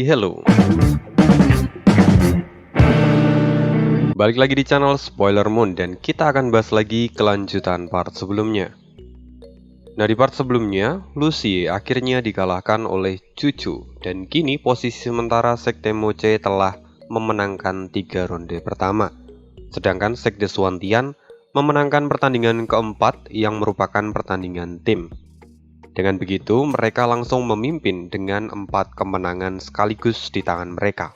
hello. Balik lagi di channel Spoiler Moon dan kita akan bahas lagi kelanjutan part sebelumnya. Nah, di part sebelumnya, Lucy akhirnya dikalahkan oleh Cucu dan kini posisi sementara Sekte Moche telah memenangkan 3 ronde pertama. Sedangkan Sekte Suantian memenangkan pertandingan keempat yang merupakan pertandingan tim. Dengan begitu, mereka langsung memimpin dengan 4 kemenangan sekaligus di tangan mereka.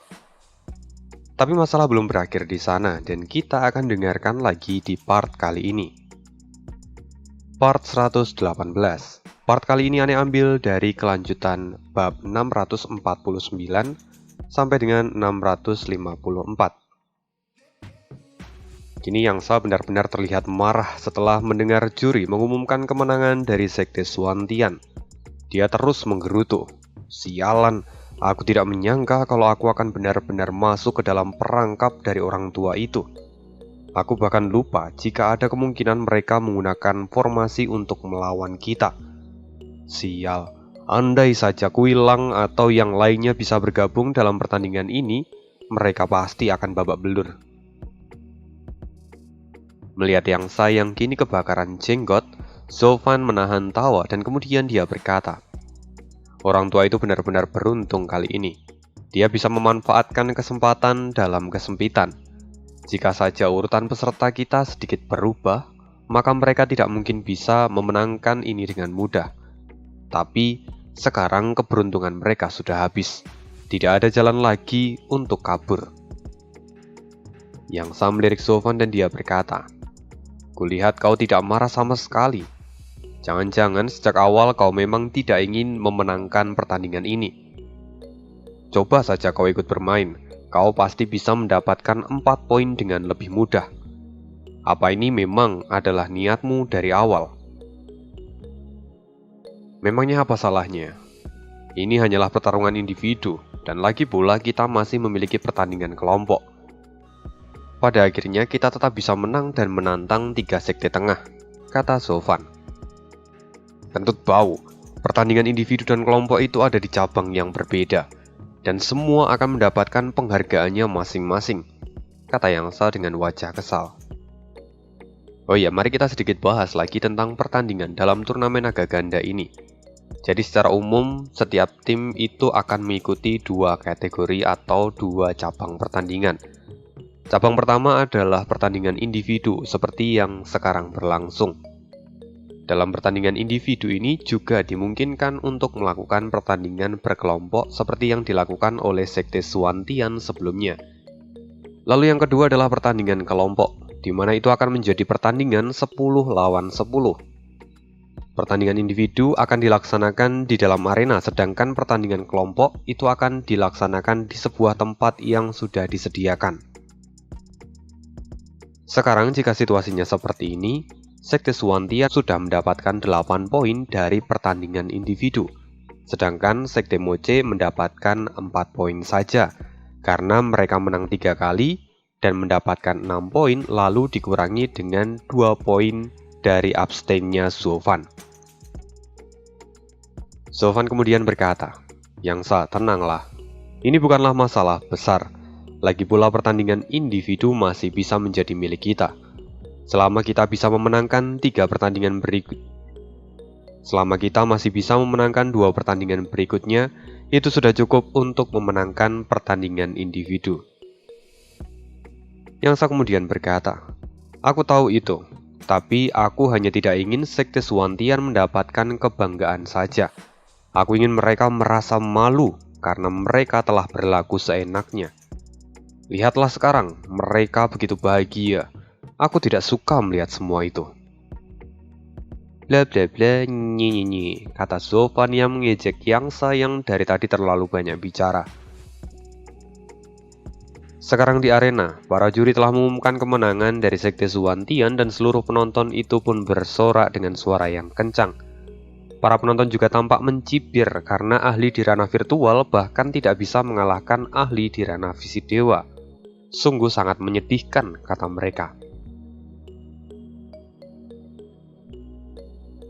Tapi masalah belum berakhir di sana dan kita akan dengarkan lagi di part kali ini. Part 118. Part kali ini Ane ambil dari kelanjutan bab 649 sampai dengan 654. Kini Yangsa benar-benar terlihat marah setelah mendengar juri mengumumkan kemenangan dari Sekte Suantian. Dia terus menggerutu. Sialan, aku tidak menyangka kalau aku akan benar-benar masuk ke dalam perangkap dari orang tua itu. Aku bahkan lupa jika ada kemungkinan mereka menggunakan formasi untuk melawan kita. Sial, andai saja Kuilang atau yang lainnya bisa bergabung dalam pertandingan ini, mereka pasti akan babak belur. Melihat Yangsa yang kini kebakaran jenggot, Zofan menahan tawa dan kemudian dia berkata, orang tua itu benar-benar beruntung kali ini. Dia bisa memanfaatkan kesempatan dalam kesempitan. Jika saja urutan peserta kita sedikit berubah, maka mereka tidak mungkin bisa memenangkan ini dengan mudah. Tapi sekarang keberuntungan mereka sudah habis. Tidak ada jalan lagi untuk kabur. Yangsa melirik Zofan dan dia berkata, kulihat kau tidak marah sama sekali. Jangan-jangan sejak awal kau memang tidak ingin memenangkan pertandingan ini. Coba saja kau ikut bermain, kau pasti bisa mendapatkan 4 poin dengan lebih mudah. Apa ini memang adalah niatmu dari awal? Memangnya apa salahnya? Ini hanyalah pertarungan individu, dan lagi pula kita masih memiliki pertandingan kelompok. Pada akhirnya kita tetap bisa menang dan menantang 3 sekte tengah, kata Zofan. Kentut bau, pertandingan individu dan kelompok itu ada di cabang yang berbeda, dan semua akan mendapatkan penghargaannya masing-masing, kata Yangsa dengan wajah kesal. Oh ya, mari kita sedikit bahas lagi tentang pertandingan dalam turnamen naga ganda ini. Jadi secara umum, setiap tim itu akan mengikuti 2 kategori atau 2 cabang pertandingan. Cabang pertama adalah pertandingan individu seperti yang sekarang berlangsung. Dalam pertandingan individu ini juga dimungkinkan untuk melakukan pertandingan berkelompok seperti yang dilakukan oleh Sekte Suantian sebelumnya. Lalu yang kedua adalah pertandingan kelompok, di mana itu akan menjadi pertandingan 10 lawan 10. Pertandingan individu akan dilaksanakan di dalam arena, sedangkan pertandingan kelompok itu akan dilaksanakan di sebuah tempat yang sudah disediakan. Sekarang jika situasinya seperti ini, Sekte Suantian sudah mendapatkan 8 poin dari pertandingan individu, sedangkan Sekte Moche mendapatkan 4 poin saja, karena mereka menang 3 kali dan mendapatkan 6 poin lalu dikurangi dengan 2 poin dari abstainnya Zofan. Zofan kemudian berkata, Yangsa, tenanglah, ini bukanlah masalah besar. Lagi pula pertandingan individu masih bisa menjadi milik kita. Selama kita bisa memenangkan 3 pertandingan berikut. Selama kita masih bisa memenangkan 2 pertandingan berikutnya, itu sudah cukup untuk memenangkan pertandingan individu. Yangsa kemudian berkata, aku tahu itu, tapi aku hanya tidak ingin Sekte Suantian mendapatkan kebanggaan saja. Aku ingin mereka merasa malu karena mereka telah berlaku seenaknya. Lihatlah sekarang, mereka begitu bahagia. Aku tidak suka melihat semua itu. Bla bla bla, nyi, kata Zofan yang mengejek Yangsa yang dari tadi terlalu banyak bicara. Sekarang di arena, para juri telah mengumumkan kemenangan dari Sekte Suantian dan seluruh penonton itu pun bersorak dengan suara yang kencang. Para penonton juga tampak mencibir karena ahli di ranah virtual bahkan tidak bisa mengalahkan ahli di ranah fisik dewa. Sungguh sangat menyedihkan, kata mereka.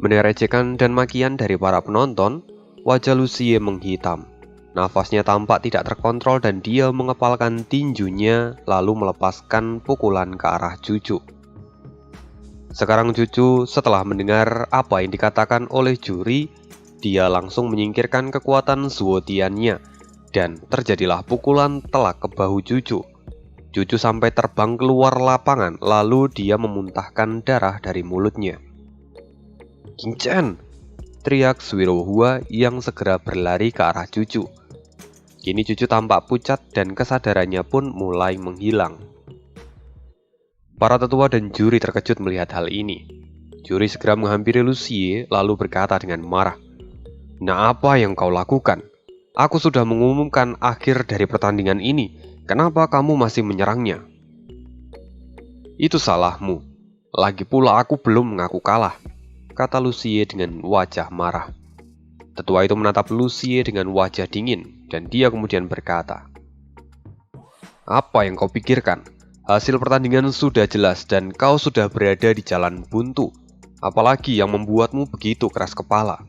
Mendengar ejekan dan makian dari para penonton, wajah Lucy menghitam. Nafasnya tampak tidak terkontrol dan dia mengepalkan tinjunya lalu melepaskan pukulan ke arah Cucu. Sekarang Cucu setelah mendengar apa yang dikatakan oleh juri, dia langsung menyingkirkan kekuatan Zuotiannya dan terjadilah pukulan telak ke bahu Cucu. Cucu sampai terbang keluar lapangan lalu dia memuntahkan darah dari mulutnya. "King Chen!" teriak Suirohua yang segera berlari ke arah Cucu. Kini Cucu tampak pucat dan kesadarannya pun mulai menghilang. Para tetua dan juri terkejut melihat hal ini. Juri segera menghampiri Lucie lalu berkata dengan marah, "Nah, apa yang kau lakukan? Aku sudah mengumumkan akhir dari pertandingan ini. Kenapa kamu masih menyerangnya?" "Itu salahmu. Lagi pula aku belum mengaku kalah," kata Lucie dengan wajah marah. Tetua itu menatap Lucie dengan wajah dingin, dan dia kemudian berkata, "Apa yang kau pikirkan? Hasil pertandingan sudah jelas dan kau sudah berada di jalan buntu. Apalagi yang membuatmu begitu keras kepala?"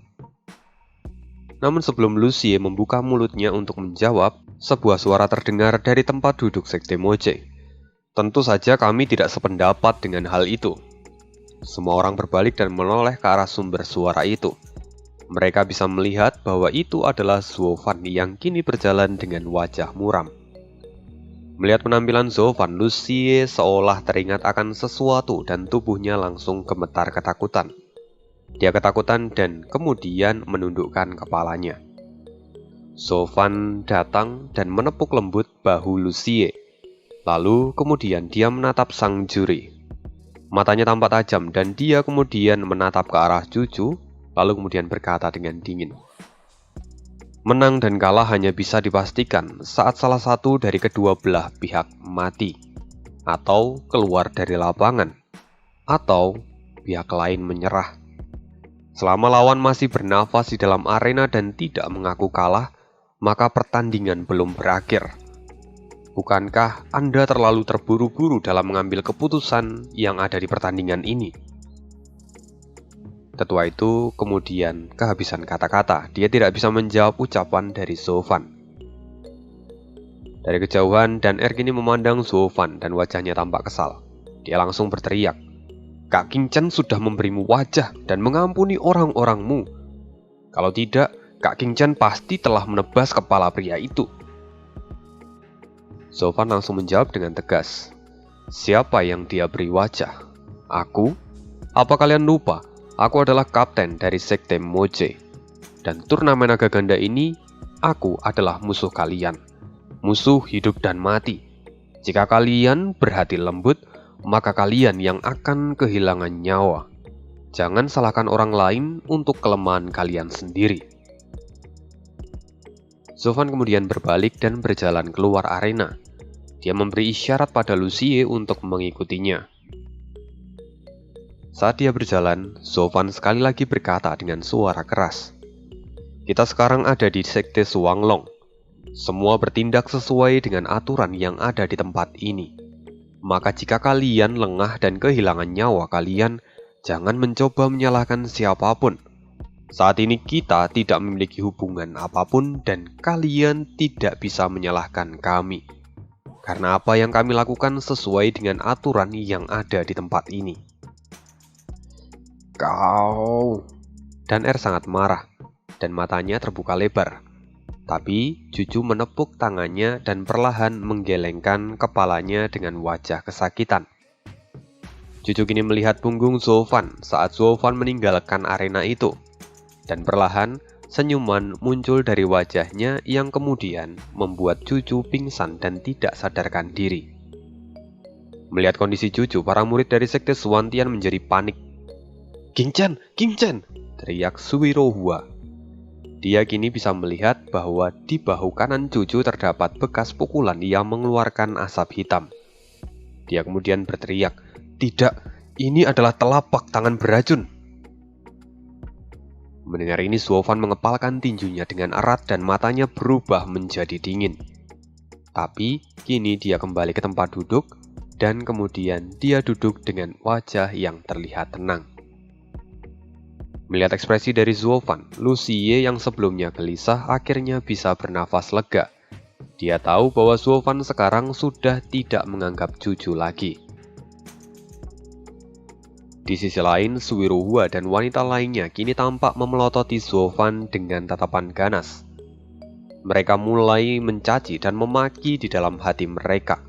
Namun sebelum Lucie membuka mulutnya untuk menjawab, sebuah suara terdengar dari tempat duduk Sekte Moje. "Tentu saja kami tidak sependapat dengan hal itu." Semua orang berbalik dan menoleh ke arah sumber suara itu. Mereka bisa melihat bahwa itu adalah Zuofan yang kini berjalan dengan wajah muram. Melihat penampilan Zuofan, Lucie seolah teringat akan sesuatu dan tubuhnya langsung gemetar ketakutan. Dia ketakutan dan kemudian menundukkan kepalanya. Zuofan datang dan menepuk lembut bahu Lucie. Lalu kemudian dia menatap sang juri. Matanya tampak tajam dan dia kemudian menatap ke arah Cucu, lalu kemudian berkata dengan dingin, "Menang dan kalah hanya bisa dipastikan saat salah satu dari kedua belah pihak mati, atau keluar dari lapangan, atau pihak lain menyerah. Selama lawan masih bernafas di dalam arena dan tidak mengaku kalah, maka pertandingan belum berakhir. Bukankah Anda terlalu terburu-buru dalam mengambil keputusan yang ada di pertandingan ini?" Tetua itu kemudian kehabisan kata-kata. Dia tidak bisa menjawab ucapan dari Zuofan. Dari kejauhan, Dan Er kini memandang Zuofan dan wajahnya tampak kesal. Dia langsung berteriak, "Kak King Chen sudah memberimu wajah dan mengampuni orang-orangmu. Kalau tidak, Kak King Chen pasti telah menebas kepala pria itu." Zuofan langsung menjawab dengan tegas, "Siapa yang dia beri wajah? Aku? Apa kalian lupa? Aku adalah kapten dari Sekte Moje. Dan turnamen naga ganda ini, aku adalah musuh kalian. Musuh hidup dan mati. Jika kalian berhati lembut, maka kalian yang akan kehilangan nyawa. Jangan salahkan orang lain untuk kelemahan kalian sendiri." Zuofan kemudian berbalik dan berjalan keluar arena. Dia memberi isyarat pada Lucie untuk mengikutinya. Saat dia berjalan, Zuofan sekali lagi berkata dengan suara keras, "Kita sekarang ada di Sekte Suanglong. Semua bertindak sesuai dengan aturan yang ada di tempat ini. Maka jika kalian lengah dan kehilangan nyawa kalian, jangan mencoba menyalahkan siapapun. Saat ini kita tidak memiliki hubungan apapun dan kalian tidak bisa menyalahkan kami. Karena apa yang kami lakukan sesuai dengan aturan yang ada di tempat ini." "Kau..." Dan Er sangat marah, dan matanya terbuka lebar. Tapi Cucu menepuk tangannya dan perlahan menggelengkan kepalanya dengan wajah kesakitan. Cucu kini melihat punggung Zuofan saat Zuofan meninggalkan arena itu. Dan perlahan, senyuman muncul dari wajahnya yang kemudian membuat Cucu pingsan dan tidak sadarkan diri. Melihat kondisi Cucu, para murid dari Sekte Suantian menjadi panik. "King Chen! King Chen!" teriak Suirohua. Dia kini bisa melihat bahwa di bahu kanan Cucu terdapat bekas pukulan yang mengeluarkan asap hitam. Dia kemudian berteriak, "Tidak, ini adalah telapak tangan beracun." Mendengar ini, Zuofan mengepalkan tinjunya dengan erat dan matanya berubah menjadi dingin. Tapi kini dia kembali ke tempat duduk dan kemudian dia duduk dengan wajah yang terlihat tenang. Melihat ekspresi dari Zuofan, Lu Xie yang sebelumnya gelisah akhirnya bisa bernafas lega. Dia tahu bahwa Zuofan sekarang sudah tidak menganggap Juju lagi. Di sisi lain, Suiruhua dan wanita lainnya kini tampak memelototi Zuofan dengan tatapan ganas. Mereka mulai mencaci dan memaki di dalam hati mereka.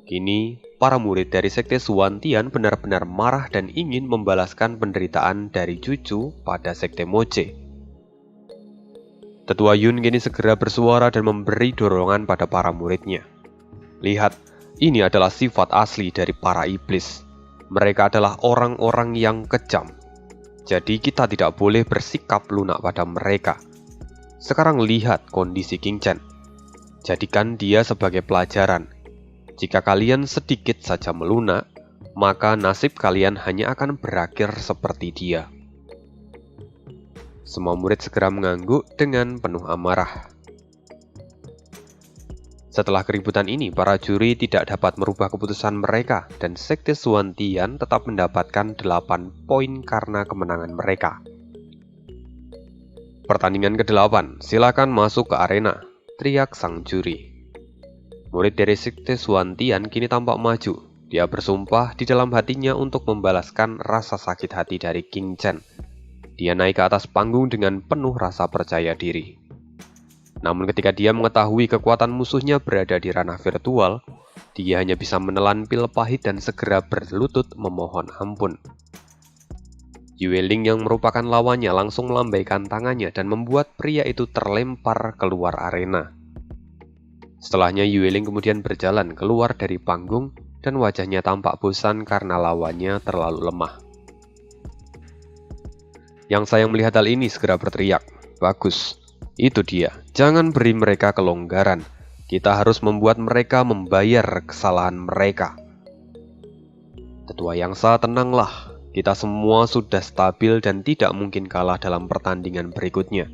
Kini, para murid dari Sekte Suantian benar-benar marah dan ingin membalaskan penderitaan dari Juju pada Sekte Moche. Tetua Yun kini segera bersuara dan memberi dorongan pada para muridnya. Lihat, ini adalah sifat asli dari para iblis. Mereka adalah orang-orang yang kejam. Jadi kita tidak boleh bersikap lunak pada mereka. Sekarang lihat kondisi King Chen. Jadikan dia sebagai pelajaran. Jika kalian sedikit saja melunak, maka nasib kalian hanya akan berakhir seperti dia. Semua murid segera mengangguk dengan penuh amarah. Setelah keributan ini, para juri tidak dapat merubah keputusan mereka dan Sekte Suantian tetap mendapatkan 8 poin karena kemenangan mereka. Pertandingan ke-8, silakan masuk ke arena, teriak sang juri. Murid dari Sekte Suantian kini tampak maju. Dia bersumpah di dalam hatinya untuk membalaskan rasa sakit hati dari King Chen. Dia naik ke atas panggung dengan penuh rasa percaya diri. Namun ketika dia mengetahui kekuatan musuhnya berada di ranah virtual, dia hanya bisa menelan pil pahit dan segera berlutut memohon ampun. Yueling yang merupakan lawannya langsung melambaikan tangannya dan membuat pria itu terlempar keluar arena. Setelahnya Yueling kemudian berjalan keluar dari panggung dan wajahnya tampak bosan karena lawannya terlalu lemah. Yang sayang melihat hal ini segera berteriak, "Bagus, itu dia, jangan beri mereka kelonggaran. Kita harus membuat mereka membayar kesalahan mereka." Tetua Yangsa, tenanglah, kita semua sudah stabil dan tidak mungkin kalah dalam pertandingan berikutnya.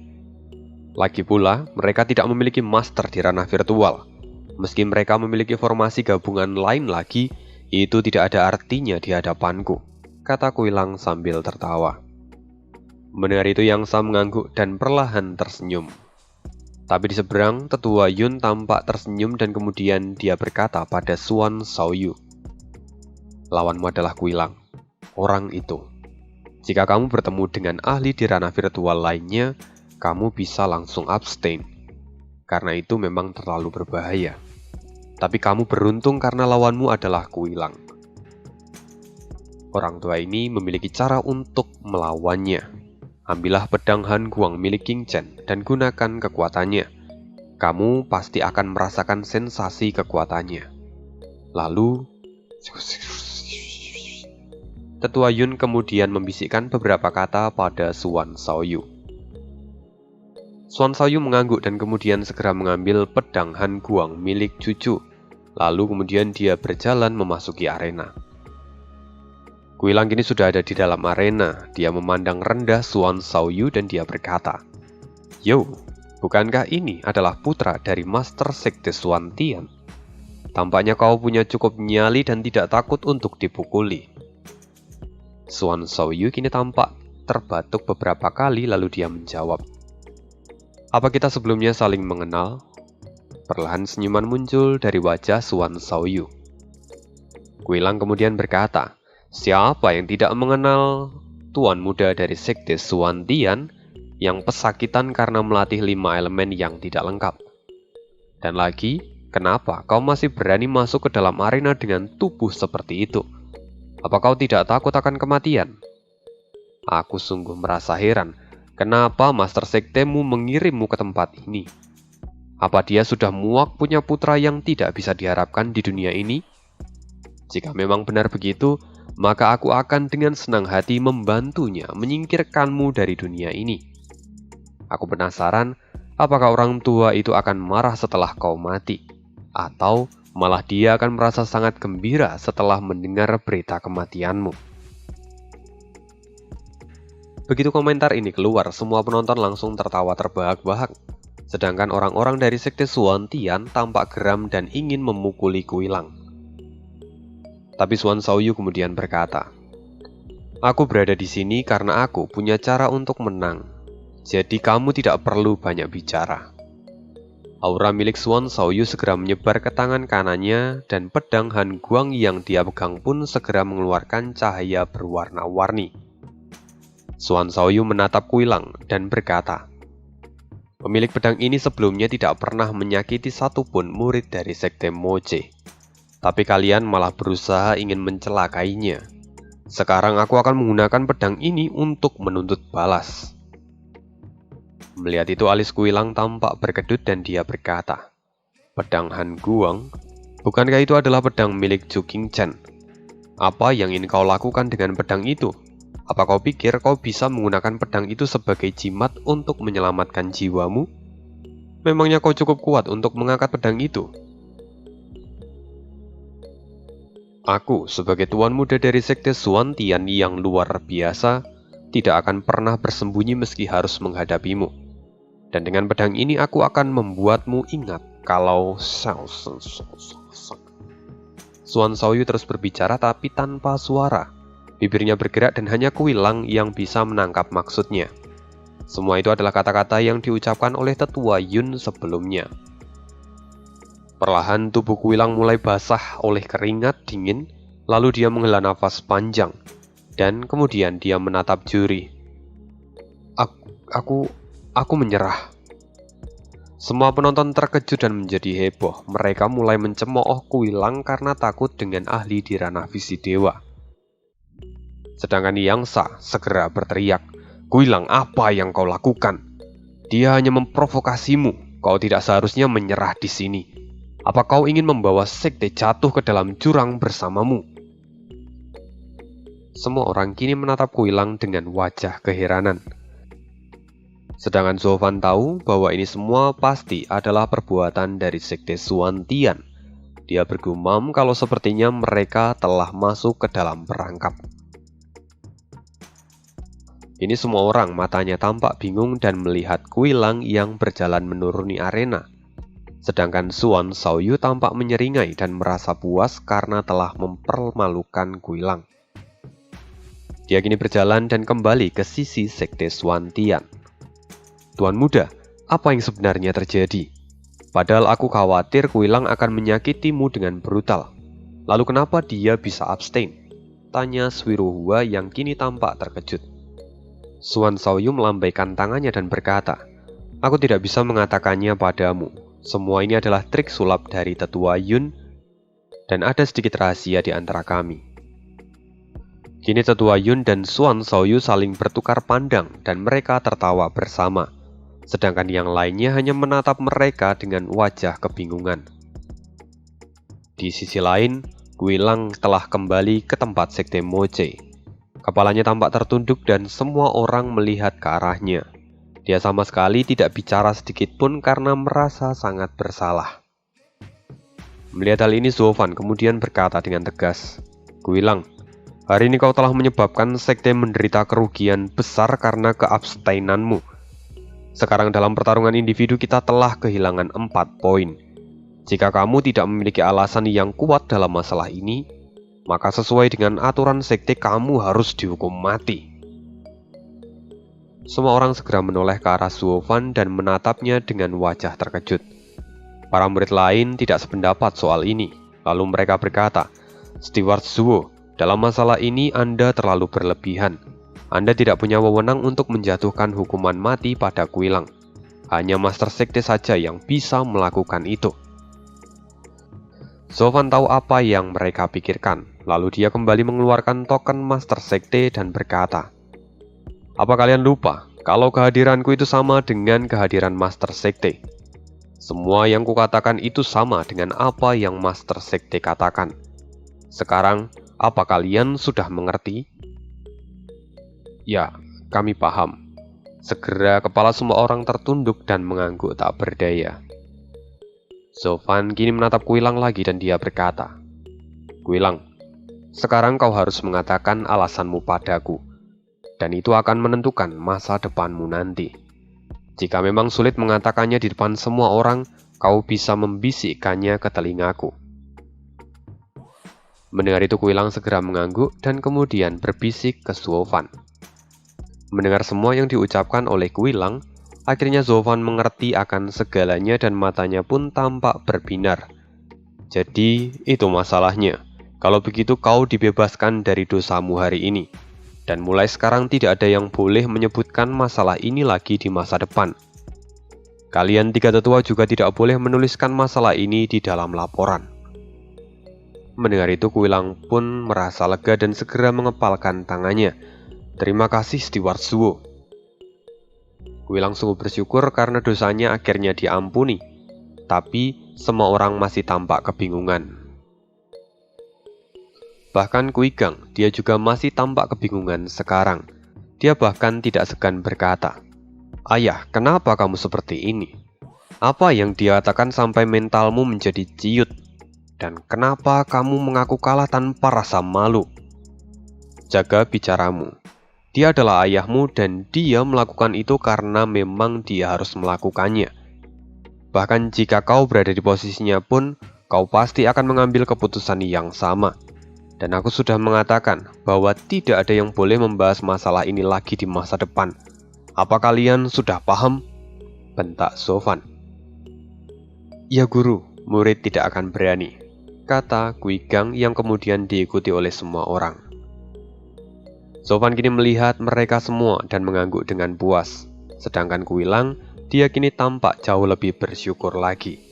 Lagi pula, mereka tidak memiliki master di ranah virtual. Meski mereka memiliki formasi gabungan lain lagi, itu tidak ada artinya di hadapanku, kata Kuilang sambil tertawa. Mendengar itu Yangsa mengangguk dan perlahan tersenyum. Tapi di seberang, Tetua Yun tampak tersenyum dan kemudian dia berkata pada Xuan Shaoyu, "Lawanmu adalah Kuilang, orang itu. Jika kamu bertemu dengan ahli di ranah virtual lainnya, kamu bisa langsung abstain. Karena itu memang terlalu berbahaya. Tapi kamu beruntung karena lawanmu adalah Kuilang." Orang tua ini memiliki cara untuk melawannya. Ambillah pedang Han Guang milik King Chen dan gunakan kekuatannya. Kamu pasti akan merasakan sensasi kekuatannya. Lalu, Tetua Yun kemudian membisikkan beberapa kata pada Xuan Shaoyu. Xuan Shaoyu mengangguk dan kemudian segera mengambil pedang Han Guang milik Juju. Lalu kemudian dia berjalan memasuki arena. Kuilang kini sudah ada di dalam arena. Dia memandang rendah Xuan Shaoyu dan dia berkata, "Yo, bukankah ini adalah putra dari Master Sekte Suantian? Tampaknya kau punya cukup nyali dan tidak takut untuk dipukuli." Xuan Shaoyu kini tampak terbatuk beberapa kali lalu dia menjawab, "Apa kita sebelumnya saling mengenal?" Perlahan senyuman muncul dari wajah Xuan Shaoyu. Kuilang kemudian berkata, "Siapa yang tidak mengenal tuan muda dari Sekte Suantian yang pesakitan karena melatih 5 elemen yang tidak lengkap? Dan lagi, kenapa kau masih berani masuk ke dalam arena dengan tubuh seperti itu? Apa kau tidak takut akan kematian? Aku sungguh merasa heran, kenapa Master Sektemu mengirimmu ke tempat ini? Apa dia sudah muak punya putra yang tidak bisa diharapkan di dunia ini? Jika memang benar begitu, maka aku akan dengan senang hati membantunya menyingkirkanmu dari dunia ini. Aku penasaran, apakah orang tua itu akan marah setelah kau mati? Atau malah dia akan merasa sangat gembira setelah mendengar berita kematianmu?" Begitu komentar ini keluar, semua penonton langsung tertawa terbahak-bahak. Sedangkan orang-orang dari Sekte Suantian tampak geram dan ingin memukuli Kuilang. Tapi Xuan Shaoyu kemudian berkata, Aku berada di sini karena aku punya cara untuk menang. Jadi kamu tidak perlu banyak bicara. Aura milik Suan Xiaoyu segera menyebar ke tangan kanannya dan pedang Han Guang yang dia pegang pun segera mengeluarkan cahaya berwarna-warni. Suan Xiaoyu menatap Kuilang dan berkata, "Pemilik pedang ini sebelumnya tidak pernah menyakiti satupun murid dari Sekte Moche. Tapi kalian malah berusaha ingin mencelakainya. Sekarang aku akan menggunakan pedang ini untuk menuntut balas." Melihat itu alis Kuilang tampak berkedut dan dia berkata, "Pedang Han Guang? Bukankah itu adalah pedang milik Zhu Qingchen? Apa yang ingin kau lakukan dengan pedang itu? Apa kau pikir kau bisa menggunakan pedang itu sebagai jimat untuk menyelamatkan jiwamu? Memangnya kau cukup kuat untuk mengangkat pedang itu?" "Aku sebagai tuan muda dari Sekte Xuan Tian yang luar biasa, tidak akan pernah bersembunyi meski harus menghadapimu. Dan dengan pedang ini aku akan membuatmu ingat kalau..." Suan Xiaoyu terus berbicara tapi tanpa suara. Bibirnya bergerak dan hanya Kuilang yang bisa menangkap maksudnya. Semua itu adalah kata-kata yang diucapkan oleh tetua Yun sebelumnya. Perlahan tubuh Kuilang mulai basah oleh keringat dingin, lalu dia menghela nafas panjang, dan kemudian dia menatap juri. Aku menyerah." Semua penonton terkejut dan menjadi heboh. Mereka mulai mencemooh Kuilang karena takut dengan ahli di ranah visi dewa. Sedangkan Yang Sa segera berteriak, "Kuilang, apa yang kau lakukan? Dia hanya memprovokasimu. Kau tidak seharusnya menyerah di sini. Apa kau ingin membawa sekte jatuh ke dalam jurang bersamamu?" Semua orang kini menatap Kuilang dengan wajah keheranan. Sedangkan Zhou Fan tahu bahwa ini semua pasti adalah perbuatan dari Sekte Xuan Tian. Dia bergumam kalau sepertinya mereka telah masuk ke dalam perangkap. Ini semua orang matanya tampak bingung dan melihat Kuilang yang berjalan menuruni arena. Sedangkan Suan Xiaoyu tampak menyeringai dan merasa puas karena telah mempermalukan Kuilang. Dia kini berjalan dan kembali ke sisi Sekte Xuan Tian. "Tuan muda, apa yang sebenarnya terjadi? Padahal aku khawatir Kuilang akan menyakitimu dengan brutal. Lalu kenapa dia bisa abstain?" tanya Swiruhua yang kini tampak terkejut. Suan Xiaoyu melambaikan tangannya dan berkata, "Aku tidak bisa mengatakannya padamu. Semua ini adalah trik sulap dari tetua Yun, dan ada sedikit rahasia di antara kami." Kini tetua Yun dan Suan Xiaoyu saling bertukar pandang dan mereka tertawa bersama. Sedangkan yang lainnya hanya menatap mereka dengan wajah kebingungan. Di sisi lain, Kuilang telah kembali ke tempat Sekte Moche. Kepalanya tampak tertunduk dan semua orang melihat ke arahnya. Dia sama sekali tidak bicara sedikit pun karena merasa sangat bersalah. Melihat hal ini, Zhou Fan kemudian berkata dengan tegas, "Kuilang, hari ini kau telah menyebabkan Sekte menderita kerugian besar karena keabstainanmu. Sekarang dalam pertarungan individu kita telah kehilangan 4 poin. Jika kamu tidak memiliki alasan yang kuat dalam masalah ini, maka sesuai dengan aturan sekte kamu harus dihukum mati." Semua orang segera menoleh ke arah Zhou Fan dan menatapnya dengan wajah terkejut. Para murid lain tidak sependapat soal ini. Lalu mereka berkata, "Steward Zhuo, dalam masalah ini Anda terlalu berlebihan. Anda tidak punya wewenang untuk menjatuhkan hukuman mati pada Kuilang. Hanya Master Sekte saja yang bisa melakukan itu." Zhou Fan tahu apa yang mereka pikirkan. Lalu dia kembali mengeluarkan token Master Sekte dan berkata, "Apa kalian lupa kalau kehadiranku itu sama dengan kehadiran Master Sekte? Semua yang kukatakan itu sama dengan apa yang Master Sekte katakan. Sekarang, apa kalian sudah mengerti?" "Ya, kami paham." Segera kepala semua orang tertunduk dan mengangguk tak berdaya. Zhou Fan kini menatap Kuilang lagi dan dia berkata, "Kuilang, sekarang kau harus mengatakan alasanmu padaku, dan itu akan menentukan masa depanmu nanti. Jika memang sulit mengatakannya di depan semua orang, kau bisa membisikkannya ke telingaku." Mendengar itu Kuilang segera mengangguk dan kemudian berbisik ke Zuofan. Mendengar semua yang diucapkan oleh Kuilang, akhirnya Zuofan mengerti akan segalanya dan matanya pun tampak berbinar. Jadi, itu masalahnya. Kalau begitu kau dibebaskan dari dosamu hari ini. Dan mulai sekarang tidak ada yang boleh menyebutkan masalah ini lagi di masa depan. Kalian tiga tetua juga tidak boleh menuliskan masalah ini di dalam laporan. Mendengar itu Kuilang pun merasa lega dan segera mengepalkan tangannya. Terima kasih Steward Zuo. Kuilang sungguh bersyukur karena dosanya akhirnya diampuni. Tapi semua orang masih tampak kebingungan. Bahkan Kuigang, dia juga masih tampak kebingungan sekarang. Dia bahkan tidak segan berkata, "Ayah, kenapa kamu seperti ini? Apa yang dia katakan sampai mentalmu menjadi ciut? Dan kenapa kamu mengaku kalah tanpa rasa malu? Jaga bicaramu. Dia adalah ayahmu dan dia melakukan itu karena memang dia harus melakukannya. Bahkan jika kau berada di posisinya pun, kau pasti akan mengambil keputusan yang sama. Dan aku sudah mengatakan bahwa tidak ada yang boleh membahas masalah ini lagi di masa depan. Apa kalian sudah paham?" bentak Zuofan. "Ya guru, murid tidak akan berani," kata Kuigang yang kemudian diikuti oleh semua orang. Zuofan kini melihat mereka semua dan mengangguk dengan puas. Sedangkan Kuilang, dia kini tampak jauh lebih bersyukur lagi.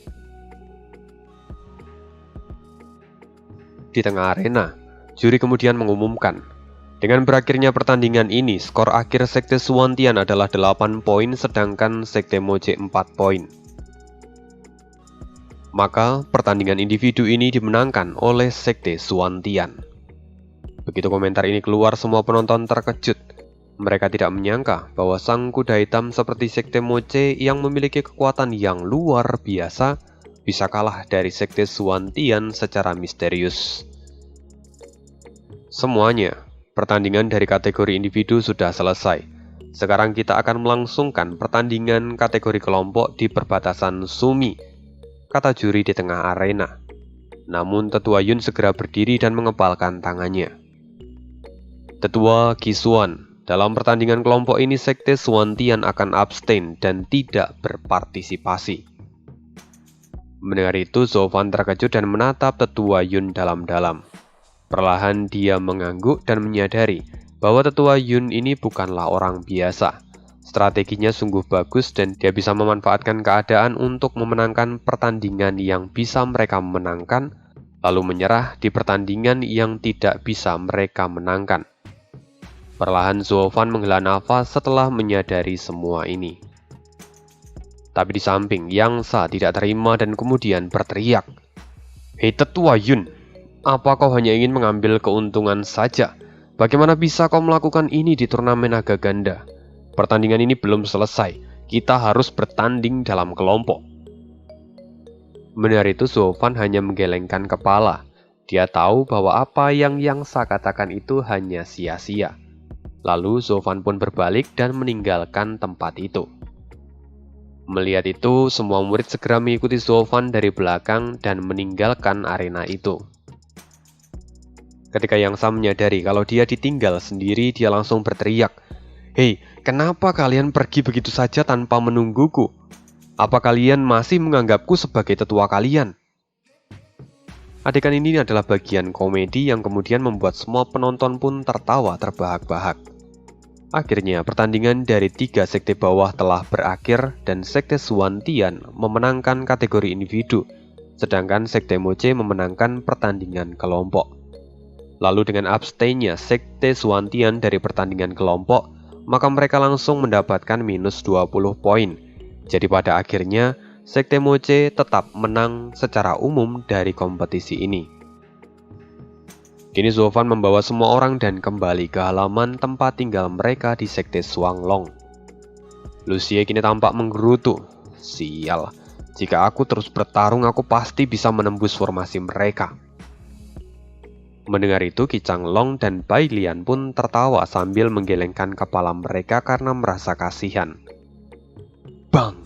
Di tengah arena, juri kemudian mengumumkan, dengan berakhirnya pertandingan ini, skor akhir Sekte Suantian adalah 8 poin sedangkan Sekte Moche 4 poin. Maka pertandingan individu ini dimenangkan oleh Sekte Suantian. Begitu komentar ini keluar, semua penonton terkejut. Mereka tidak menyangka bahwa sang kuda hitam seperti Sekte Moche yang memiliki kekuatan yang luar biasa bisa kalah dari Sekte Suantian secara misterius. Semuanya, pertandingan dari kategori individu sudah selesai. Sekarang kita akan melangsungkan pertandingan kategori kelompok di perbatasan Sumi, kata juri di tengah arena. Namun Tetua Yun segera berdiri dan mengepalkan tangannya. "Tetua Qisuan, dalam pertandingan kelompok ini Sekte Suantian akan abstain dan tidak berpartisipasi." Mendengar itu, Zuofan terkejut dan menatap Tetua Yun dalam-dalam. Perlahan dia mengangguk dan menyadari bahwa Tetua Yun ini bukanlah orang biasa. Strateginya sungguh bagus dan dia bisa memanfaatkan keadaan untuk memenangkan pertandingan yang bisa mereka menangkan, lalu menyerah di pertandingan yang tidak bisa mereka menangkan. Perlahan Zuofan menghela nafas setelah menyadari semua ini. Tapi di samping, Yang Sa tidak terima dan kemudian berteriak, "Hei Tetua Yun! Apa kau hanya ingin mengambil keuntungan saja? Bagaimana bisa kau melakukan ini di turnamen naga ganda? Pertandingan ini belum selesai. Kita harus bertanding dalam kelompok." Mendengar itu, Zuofan hanya menggelengkan kepala. Dia tahu bahwa apa yang Sa katakan itu hanya sia-sia. Lalu Zuofan pun berbalik dan meninggalkan tempat itu. Melihat itu, semua murid segera mengikuti Zuofan dari belakang dan meninggalkan arena itu. Ketika Yang Sa menyadari kalau dia ditinggal sendiri, dia langsung berteriak, "Hei, kenapa kalian pergi begitu saja tanpa menungguku? Apa kalian masih menganggapku sebagai tetua kalian?" Adegan ini adalah bagian komedi yang kemudian membuat semua penonton pun tertawa terbahak-bahak. Akhirnya, pertandingan dari 3 sekte bawah telah berakhir dan Sekte Suantian memenangkan kategori individu, sedangkan Sekte Moche memenangkan pertandingan kelompok. Lalu dengan abstainnya Sekte Suantian dari pertandingan kelompok, maka mereka langsung mendapatkan minus 20 poin. Jadi pada akhirnya, Sekte Moche tetap menang secara umum dari kompetisi ini. Kini Zuofan membawa semua orang dan kembali ke halaman tempat tinggal mereka di Sekte Shuanglong. Lucie kini tampak menggerutu. "Sial, jika aku terus bertarung aku pasti bisa menembus formasi mereka." Mendengar itu, Qi Changlong dan Bai Lian pun tertawa sambil menggelengkan kepala mereka karena merasa kasihan. Bang!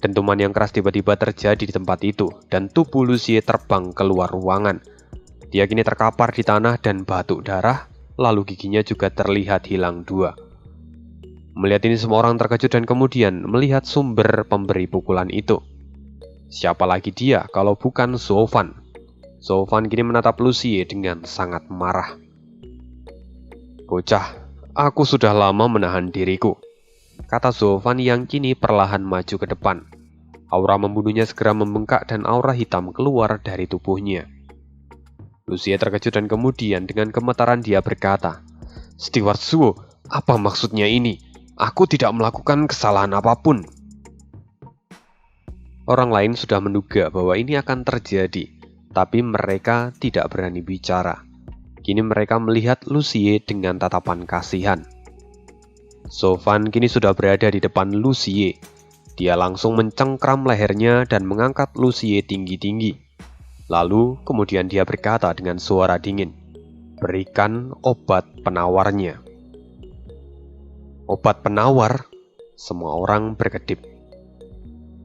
Dentuman yang keras tiba-tiba terjadi di tempat itu, dan tubuh Lucie terbang keluar ruangan. Dia kini terkapar di tanah dan batuk darah, lalu giginya juga terlihat hilang 2. Melihat ini semua orang terkejut dan kemudian melihat sumber pemberi pukulan itu. Siapa lagi dia kalau bukan Zofan? Zofan kini menatap Lucie dengan sangat marah. "Bocah, aku sudah lama menahan diriku," kata Zofan yang kini perlahan maju ke depan. Aura membunuhnya segera membengkak dan aura hitam keluar dari tubuhnya. Lucie terkejut dan kemudian dengan gemetaran dia berkata, "Steward Zuo, apa maksudnya ini? Aku tidak melakukan kesalahan apapun." Orang lain sudah menduga bahwa ini akan terjadi, tapi mereka tidak berani bicara. Kini mereka melihat Lucie dengan tatapan kasihan. Zofan kini sudah berada di depan Lucie. Dia langsung mencengkram lehernya dan mengangkat Lucie tinggi-tinggi. Lalu kemudian dia berkata dengan suara dingin, "Berikan obat penawarnya." Obat penawar? Semua orang berkedip.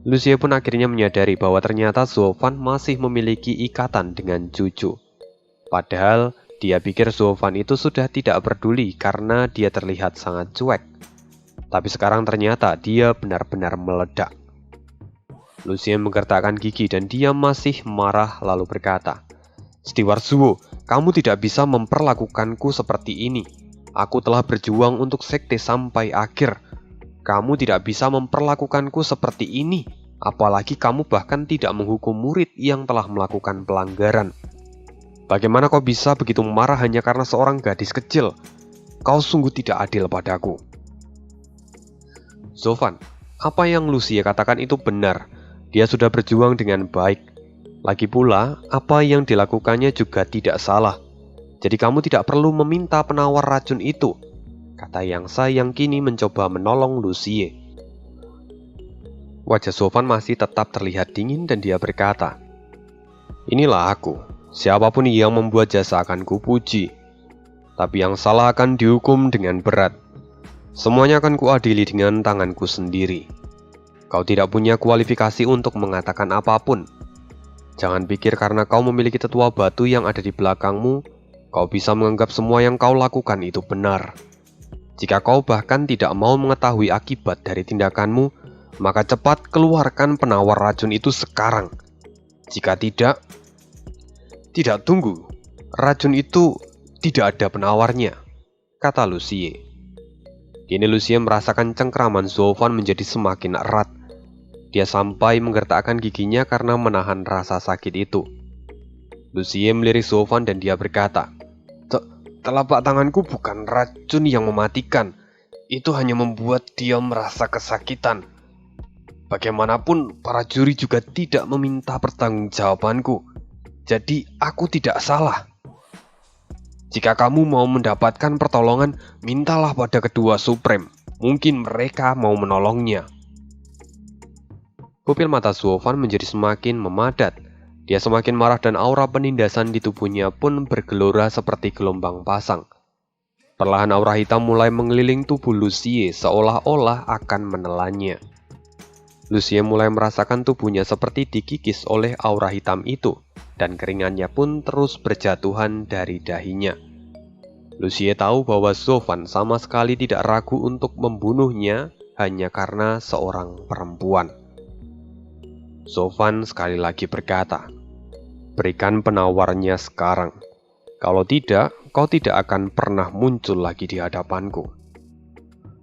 Lucie pun akhirnya menyadari bahwa ternyata Zofan masih memiliki ikatan dengan Cucu. Padahal dia pikir Zofan itu sudah tidak peduli karena dia terlihat sangat cuek. Tapi sekarang ternyata dia benar-benar meledak. Lucie menggertakkan gigi dan dia masih marah lalu berkata, "Steward Zuo, kamu tidak bisa memperlakukanku seperti ini. Aku telah berjuang untuk sekte sampai akhir. Kamu tidak bisa memperlakukanku seperti ini. Apalagi kamu bahkan tidak menghukum murid yang telah melakukan pelanggaran. Bagaimana kau bisa begitu marah hanya karena seorang gadis kecil? Kau sungguh tidak adil padaku." Zofan, apa yang Lucie katakan itu benar. Dia sudah berjuang dengan baik. Lagi pula, apa yang dilakukannya juga tidak salah. Jadi kamu tidak perlu meminta penawar racun itu, kata Yangsa yang kini mencoba menolong Lucie. Wajah Zofan masih tetap terlihat dingin dan dia berkata, "Inilah aku. Siapapun yang membuat jasa akan kupuji. Tapi yang salah akan dihukum dengan berat. Semuanya akan kuadili dengan tanganku sendiri. Kau tidak punya kualifikasi untuk mengatakan apapun. Jangan pikir karena kau memiliki tetua batu yang ada di belakangmu, kau bisa menganggap semua yang kau lakukan itu benar. Jika kau bahkan tidak mau mengetahui akibat dari tindakanmu, maka cepat keluarkan penawar racun itu sekarang. Jika tidak tunggu. Racun itu tidak ada penawarnya," kata Lucie. Kini Lucie merasakan cengkraman Zofan menjadi semakin erat. Dia sampai menggertakkan giginya karena menahan rasa sakit itu. Lucie melirik Zofan dan dia berkata, Telapak tanganku bukan racun yang mematikan. Itu hanya membuat dia merasa kesakitan. Bagaimanapun, para juri juga tidak meminta pertanggungjawabanku. Jadi, aku tidak salah. Jika kamu mau mendapatkan pertolongan, mintalah pada kedua Supreme. Mungkin mereka mau menolongnya." Pupil mata Zofan menjadi semakin memadat. Dia semakin marah dan aura penindasan di tubuhnya pun bergelora seperti gelombang pasang. Perlahan aura hitam mulai mengeliling tubuh Lucie seolah-olah akan menelannya. Lucie mulai merasakan tubuhnya seperti dikikis oleh aura hitam itu, dan keringannya pun terus berjatuhan dari dahinya. Lucie tahu bahwa Zofan sama sekali tidak ragu untuk membunuhnya hanya karena seorang perempuan. Zofan sekali lagi berkata, "Berikan penawarnya sekarang. Kalau tidak, kau tidak akan pernah muncul lagi di hadapanku."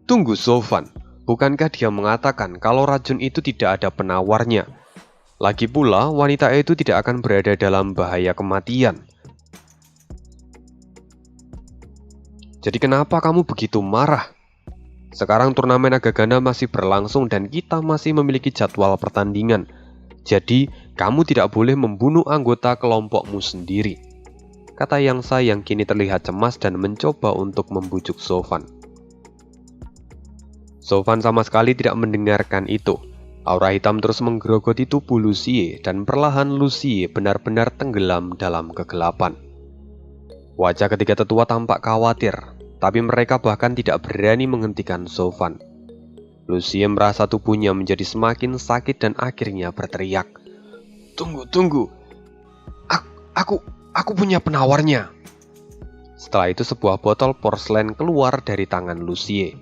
"Tunggu Zofan, bukankah dia mengatakan kalau racun itu tidak ada penawarnya? Lagi pula, wanita itu tidak akan berada dalam bahaya kematian. Jadi kenapa kamu begitu marah? Sekarang turnamen Agagana masih berlangsung dan kita masih memiliki jadwal pertandingan. Jadi, kamu tidak boleh membunuh anggota kelompokmu sendiri," kata Yangsa yang kini terlihat cemas dan mencoba untuk membujuk Zofan. Zofan sama sekali tidak mendengarkan itu. Aura hitam terus menggerogoti tubuh Lucie dan perlahan Lucie benar-benar tenggelam dalam kegelapan. Wajah ketiga tetua tampak khawatir, tapi mereka bahkan tidak berani menghentikan Zofan. Lucie merasa tubuhnya menjadi semakin sakit dan akhirnya berteriak, Tunggu. Aku punya penawarnya. Setelah itu sebuah botol porselen keluar dari tangan Lucie.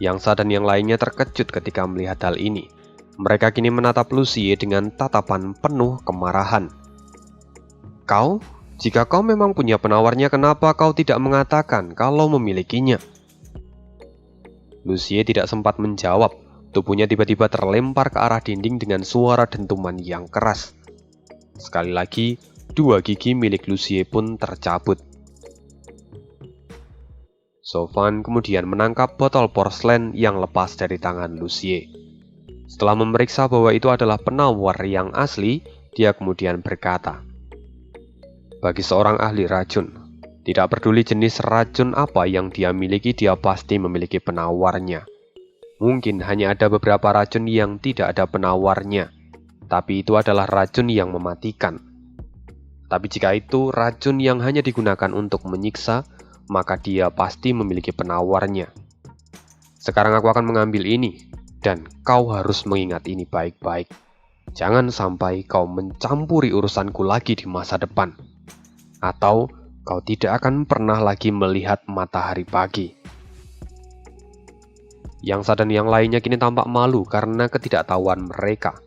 Yangsa dan yang lainnya terkejut ketika melihat hal ini. Mereka kini menatap Lucie dengan tatapan penuh kemarahan. Kau? Jika kau memang punya penawarnya, kenapa kau tidak mengatakan kalau memilikinya? Lucie tidak sempat menjawab. Tubuhnya tiba-tiba terlempar ke arah dinding dengan suara dentuman yang keras. Sekali lagi, dua gigi milik Lucie pun tercabut. Sofan kemudian menangkap botol porselen yang lepas dari tangan Lucie. Setelah memeriksa bahwa itu adalah penawar yang asli, dia kemudian berkata, bagi seorang ahli racun, tidak peduli jenis racun apa yang dia miliki, dia pasti memiliki penawarnya. Mungkin hanya ada beberapa racun yang tidak ada penawarnya, tapi itu adalah racun yang mematikan. Tapi jika itu racun yang hanya digunakan untuk menyiksa, maka dia pasti memiliki penawarnya. Sekarang aku akan mengambil ini, dan kau harus mengingat ini baik-baik. Jangan sampai kau mencampuri urusanku lagi di masa depan. Atau kau tidak akan pernah lagi melihat matahari pagi. Yangsa dan yang lainnya kini tampak malu karena ketidaktahuan mereka.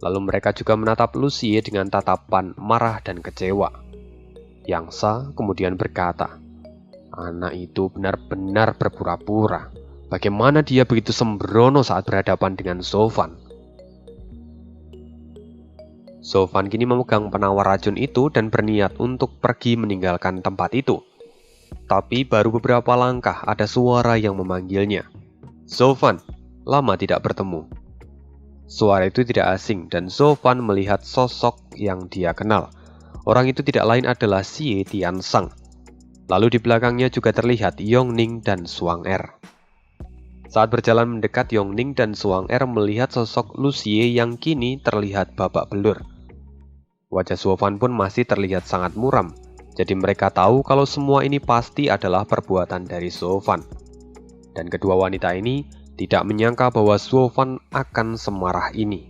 Lalu mereka juga menatap Lucie dengan tatapan marah dan kecewa. Yangsa kemudian berkata, anak itu benar-benar berpura-pura. Bagaimana dia begitu sembrono saat berhadapan dengan Sofan? Sofan kini memegang penawar racun itu dan berniat untuk pergi meninggalkan tempat itu. Tapi baru beberapa langkah ada suara yang memanggilnya. Sofan, lama tidak bertemu. Suara itu tidak asing dan Sofan melihat sosok yang dia kenal. Orang itu tidak lain adalah Xie Tiansang. Lalu di belakangnya juga terlihat Yongning dan Suang-er. Saat berjalan mendekat, Yongning dan Suang-er melihat sosok Lucie yang kini terlihat babak belur. Wajah Sofan pun masih terlihat sangat muram, jadi mereka tahu kalau semua ini pasti adalah perbuatan dari Sofan. Dan kedua wanita ini tidak menyangka bahwa Sofan akan semarah ini.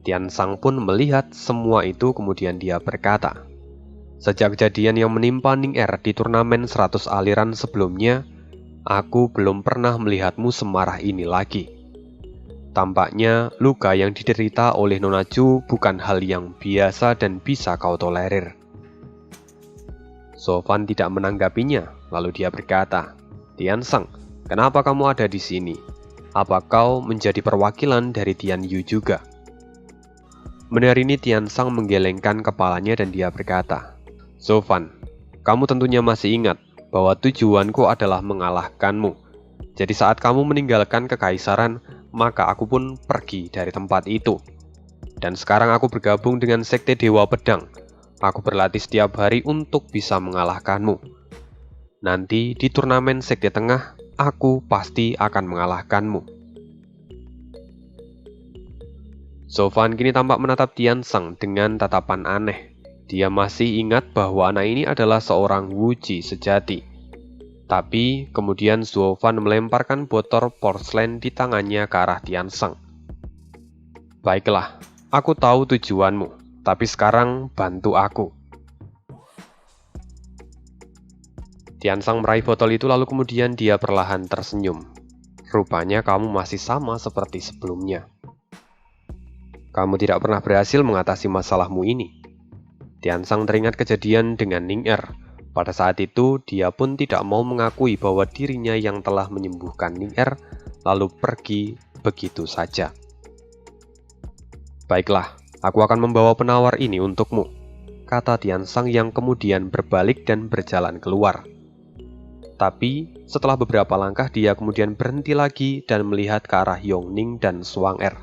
Tiansang pun melihat semua itu, kemudian dia berkata, sejak kejadian yang menimpa Ning Er di turnamen 100 aliran sebelumnya, aku belum pernah melihatmu semarah ini lagi. Tampaknya luka yang diderita oleh Nona Chu bukan hal yang biasa dan bisa kau tolerir. Sofan tidak menanggapinya, lalu dia berkata, Tiansang, kenapa kamu ada di sini? Apa kau menjadi perwakilan dari Tian Yu juga? Mendengar ini Tiansang menggelengkan kepalanya dan dia berkata, Sofan, kamu tentunya masih ingat bahwa tujuanku adalah mengalahkanmu. Jadi saat kamu meninggalkan kekaisaran, maka aku pun pergi dari tempat itu. Dan sekarang aku bergabung dengan Sekte Dewa Pedang. Aku berlatih setiap hari untuk bisa mengalahkanmu. Nanti di turnamen Sekte Tengah, aku pasti akan mengalahkanmu. Sofan kini tampak menatap Tiansang dengan tatapan aneh. Dia masih ingat bahwa anak ini adalah seorang wuji sejati. Tapi kemudian Sofan melemparkan botol porselen di tangannya ke arah Tiansang. Baiklah, aku tahu tujuanmu, tapi sekarang bantu aku. Tiansang meraih botol itu lalu kemudian dia perlahan tersenyum. Rupanya kamu masih sama seperti sebelumnya. Kamu tidak pernah berhasil mengatasi masalahmu ini. Tiansang teringat kejadian dengan Ning Er. Pada saat itu, dia pun tidak mau mengakui bahwa dirinya yang telah menyembuhkan Ning Er, lalu pergi begitu saja. Baiklah, aku akan membawa penawar ini untukmu, kata Tiansang yang kemudian berbalik dan berjalan keluar. Tapi, setelah beberapa langkah dia kemudian berhenti lagi dan melihat ke arah Yongning dan Suang-er.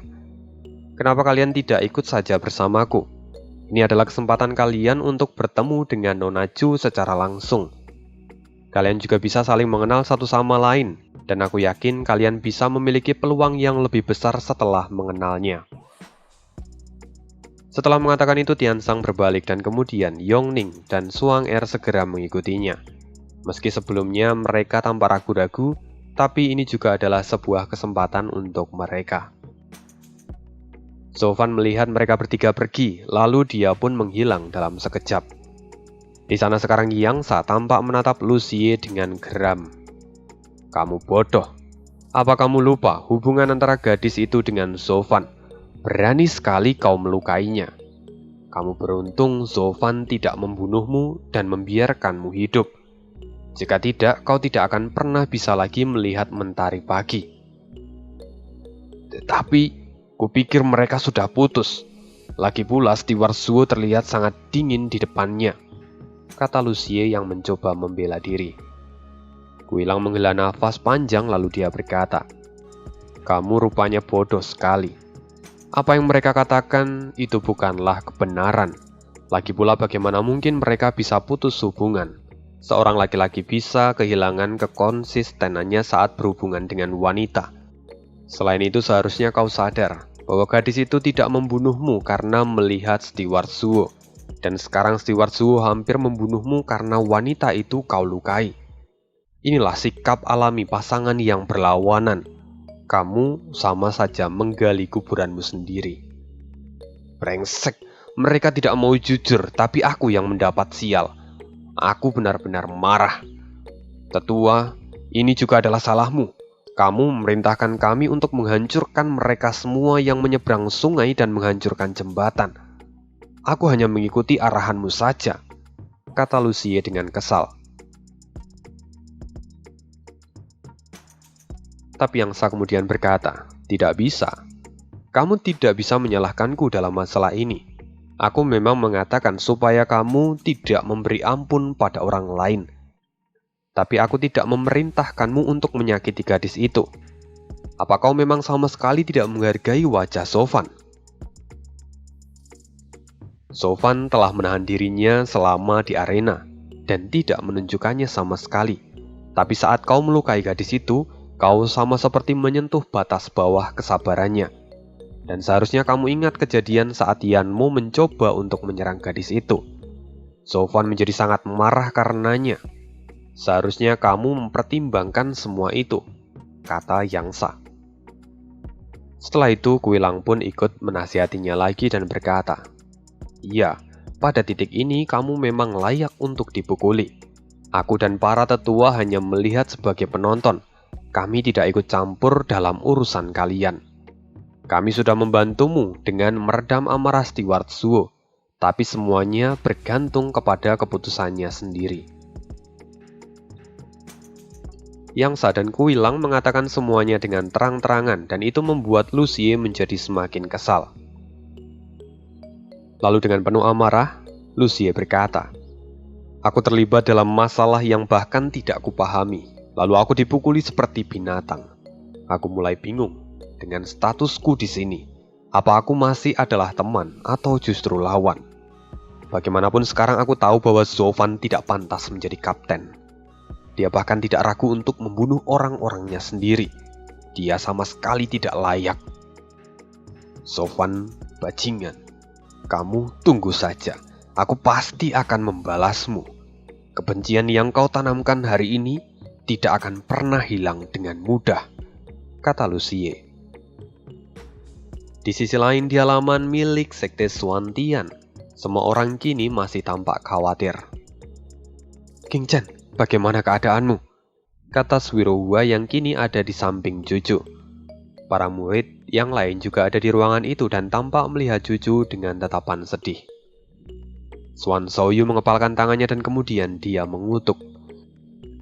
Kenapa kalian tidak ikut saja bersamaku? Ini adalah kesempatan kalian untuk bertemu dengan Nona Chu secara langsung. Kalian juga bisa saling mengenal satu sama lain, dan aku yakin kalian bisa memiliki peluang yang lebih besar setelah mengenalnya. Setelah mengatakan itu, Tiansang berbalik dan kemudian Yongning dan Suang-er segera mengikutinya. Meski sebelumnya mereka tampak ragu-ragu, tapi ini juga adalah sebuah kesempatan untuk mereka. Sofan melihat mereka bertiga pergi, lalu dia pun menghilang dalam sekejap. Di sana sekarang Yangsa tampak menatap Lucie dengan geram. "Kamu bodoh. Apa kamu lupa hubungan antara gadis itu dengan Sofan? Berani sekali kau melukainya. Kamu beruntung Sofan tidak membunuhmu dan membiarkanmu hidup. Jika tidak, kau tidak akan pernah bisa lagi melihat mentari pagi." "Tetapi, kupikir mereka sudah putus. Lagi pula Steward Zuo terlihat sangat dingin di depannya," kata Lucie yang mencoba membela diri. Kuilang menghela nafas panjang lalu dia berkata, "Kamu rupanya bodoh sekali. Apa yang mereka katakan itu bukanlah kebenaran. Lagi pula bagaimana mungkin mereka bisa putus hubungan? Seorang laki-laki bisa kehilangan kekonsistenannya saat berhubungan dengan wanita. Selain itu seharusnya kau sadar bahwa gadis itu tidak membunuhmu karena melihat Steward Zuo. Dan sekarang Steward Zuo hampir membunuhmu karena wanita itu kau lukai. Inilah sikap alami pasangan yang berlawanan. Kamu sama saja menggali kuburanmu sendiri." "Brengsek, mereka tidak mau jujur, tapi aku yang mendapat sial. Aku benar-benar marah. Tetua, ini juga adalah salahmu. Kamu memerintahkan kami untuk menghancurkan mereka semua yang menyeberang sungai dan menghancurkan jembatan. Aku hanya mengikuti arahanmu saja," kata Lucie dengan kesal. Tapi Yangsa kemudian berkata, "Tidak bisa. Kamu tidak bisa menyalahkanku dalam masalah ini. Aku memang mengatakan supaya kamu tidak memberi ampun pada orang lain. Tapi aku tidak memerintahkanmu untuk menyakiti gadis itu. Apa kau memang sama sekali tidak menghargai wajah Sofan?" Sofan telah menahan dirinya selama di arena dan tidak menunjukkannya sama sekali. Tapi saat kau melukai gadis itu, kau sama seperti menyentuh batas bawah kesabarannya. Dan seharusnya kamu ingat kejadian saat Yanmo mencoba untuk menyerang gadis itu. Sofan menjadi sangat marah karenanya. "Seharusnya kamu mempertimbangkan semua itu," kata Yangsa. Setelah itu Kuilang pun ikut menasihatinya lagi dan berkata, "Iya, pada titik ini kamu memang layak untuk dipukuli. Aku dan para tetua hanya melihat sebagai penonton. Kami tidak ikut campur dalam urusan kalian. Kami sudah membantumu dengan meredam amarah Steward Zuo, tapi semuanya bergantung kepada keputusannya sendiri." Yangsa dan Kuilang mengatakan semuanya dengan terang-terangan dan itu membuat Lucie menjadi semakin kesal. Lalu dengan penuh amarah, Lucie berkata, "Aku terlibat dalam masalah yang bahkan tidak kupahami. Lalu aku dipukuli seperti binatang. Aku mulai bingung dengan statusku di sini. Apa aku masih adalah teman atau justru lawan? Bagaimanapun sekarang aku tahu bahwa Sofan tidak pantas menjadi kapten. Dia bahkan tidak ragu untuk membunuh orang-orangnya sendiri. Dia sama sekali tidak layak. Sofan, bajingan. Kamu tunggu saja. Aku pasti akan membalasmu. Kebencian yang kau tanamkan hari ini tidak akan pernah hilang dengan mudah," kata Lucie. Di sisi lain di halaman milik Sekte Suantian, semua orang kini masih tampak khawatir. "King Chen, bagaimana keadaanmu?" kata Suirohua yang kini ada di samping Juju. Para murid yang lain juga ada di ruangan itu dan tampak melihat Juju dengan tatapan sedih. Suan Xiaoyu mengepalkan tangannya dan kemudian dia mengutuk.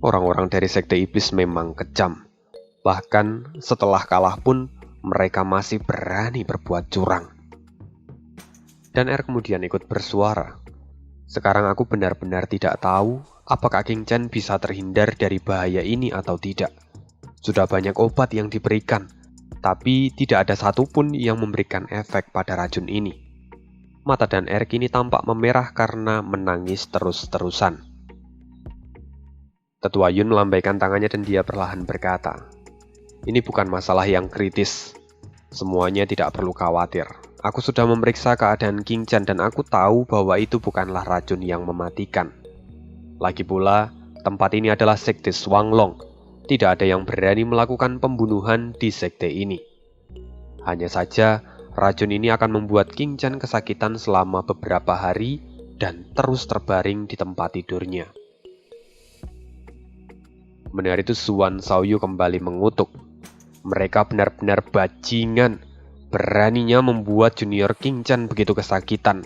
Orang-orang dari Sekte Iblis memang kejam. Bahkan setelah kalah pun mereka masih berani berbuat curang. Dan R kemudian ikut bersuara. "Sekarang aku benar-benar tidak tahu apakah King Chen bisa terhindar dari bahaya ini atau tidak. Sudah banyak obat yang diberikan, tapi tidak ada satupun yang memberikan efek pada racun ini." Mata dan R kini tampak memerah karena menangis terus-terusan. Tetua Yun melambaikan tangannya dan dia perlahan berkata, "Ini bukan masalah yang kritis. Semuanya tidak perlu khawatir. Aku sudah memeriksa keadaan King Chen dan aku tahu bahwa itu bukanlah racun yang mematikan. Lagi pula, tempat ini adalah Sekte Swanglong. Tidak ada yang berani melakukan pembunuhan di sekte ini. Hanya saja, racun ini akan membuat King Chan kesakitan selama beberapa hari dan terus terbaring di tempat tidurnya. Mendengar itu Suan Xiaoyu kembali mengutuk. Mereka benar-benar bajingan, beraninya membuat junior King Chan begitu kesakitan.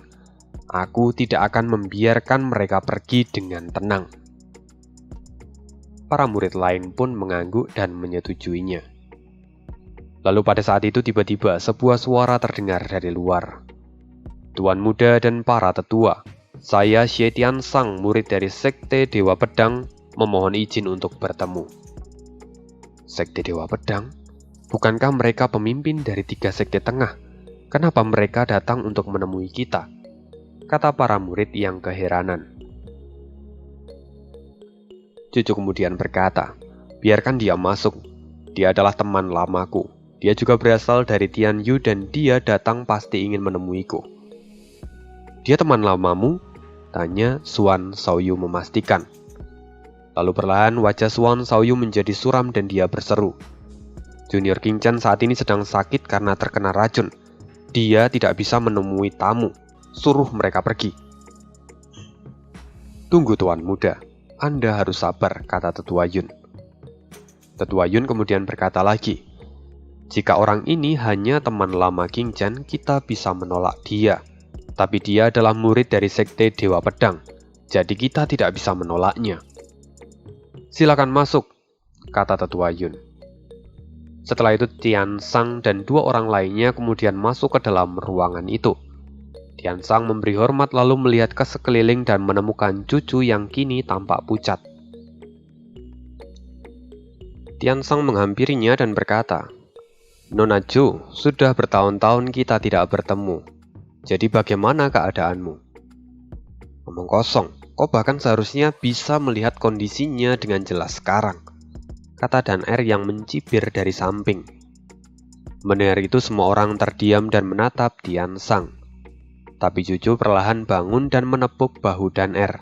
Aku tidak akan membiarkan mereka pergi dengan tenang. Para murid lain pun mengangguk dan menyetujuinya. Lalu pada saat itu tiba-tiba sebuah suara terdengar dari luar. Tuan muda dan para tetua, saya Xie Tiansang, murid dari Sekte Dewa Pedang, memohon izin untuk bertemu. Sekte Dewa Pedang? Bukankah mereka pemimpin dari 3 sekte tengah? Kenapa mereka datang untuk menemui kita? Kata para murid yang keheranan. Cucu kemudian berkata, biarkan dia masuk. Dia adalah teman lamaku. Dia juga berasal dari Tianyu dan dia datang pasti ingin menemuiku. Dia teman lamamu? Tanya Suan Xiaoyu memastikan. Lalu perlahan wajah Suan Xiaoyu menjadi suram dan dia berseru. Junior King Chan saat ini sedang sakit karena terkena racun. Dia tidak bisa menemui tamu. Suruh mereka pergi. Tunggu tuan muda. Anda harus sabar, kata Tetua Yun. Tetua Yun kemudian berkata lagi. Jika orang ini hanya teman lama King Chan, kita bisa menolak dia. Tapi dia adalah murid dari Sekte Dewa Pedang, jadi kita tidak bisa menolaknya. Silakan masuk, kata Tetua Yun. Setelah itu Tiansang dan 2 orang lainnya kemudian masuk ke dalam ruangan itu. Tiansang memberi hormat lalu melihat ke sekeliling dan menemukan cucu yang kini tampak pucat. Tiansang menghampirinya dan berkata, Nona Chu, sudah bertahun-tahun kita tidak bertemu. Jadi bagaimana keadaanmu? Omong kosong, kau bahkan seharusnya bisa melihat kondisinya dengan jelas sekarang, kata Dan Er yang mencibir dari samping. Mendengar itu semua orang terdiam dan menatap Tiansang. Tapi Cucu perlahan bangun dan menepuk bahu Dan Er.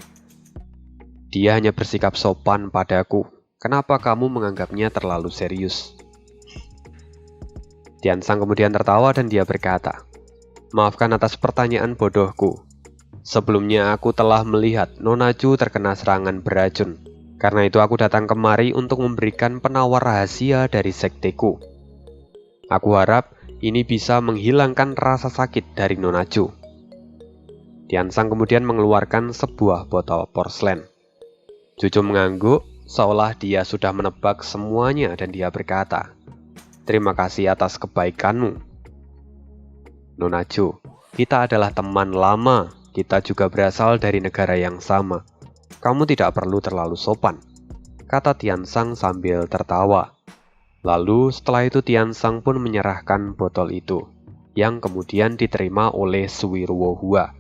Dia hanya bersikap sopan padaku. Kenapa kamu menganggapnya terlalu serius? Tiansang kemudian tertawa dan dia berkata, maafkan atas pertanyaan bodohku. Sebelumnya aku telah melihat Nona Chu terkena serangan beracun. Karena itu aku datang kemari untuk memberikan penawar rahasia dari sekteku. Aku harap ini bisa menghilangkan rasa sakit dari Nona Chu. Tiansang kemudian mengeluarkan sebuah botol porselen. Cucu mengangguk seolah dia sudah menebak semuanya dan dia berkata, terima kasih atas kebaikanmu. Nona Chu, kita adalah teman lama. Kita juga berasal dari negara yang sama. Kamu tidak perlu terlalu sopan, kata Tiansang sambil tertawa. Lalu setelah itu Tiansang pun menyerahkan botol itu, yang kemudian diterima oleh Suiruo Hua.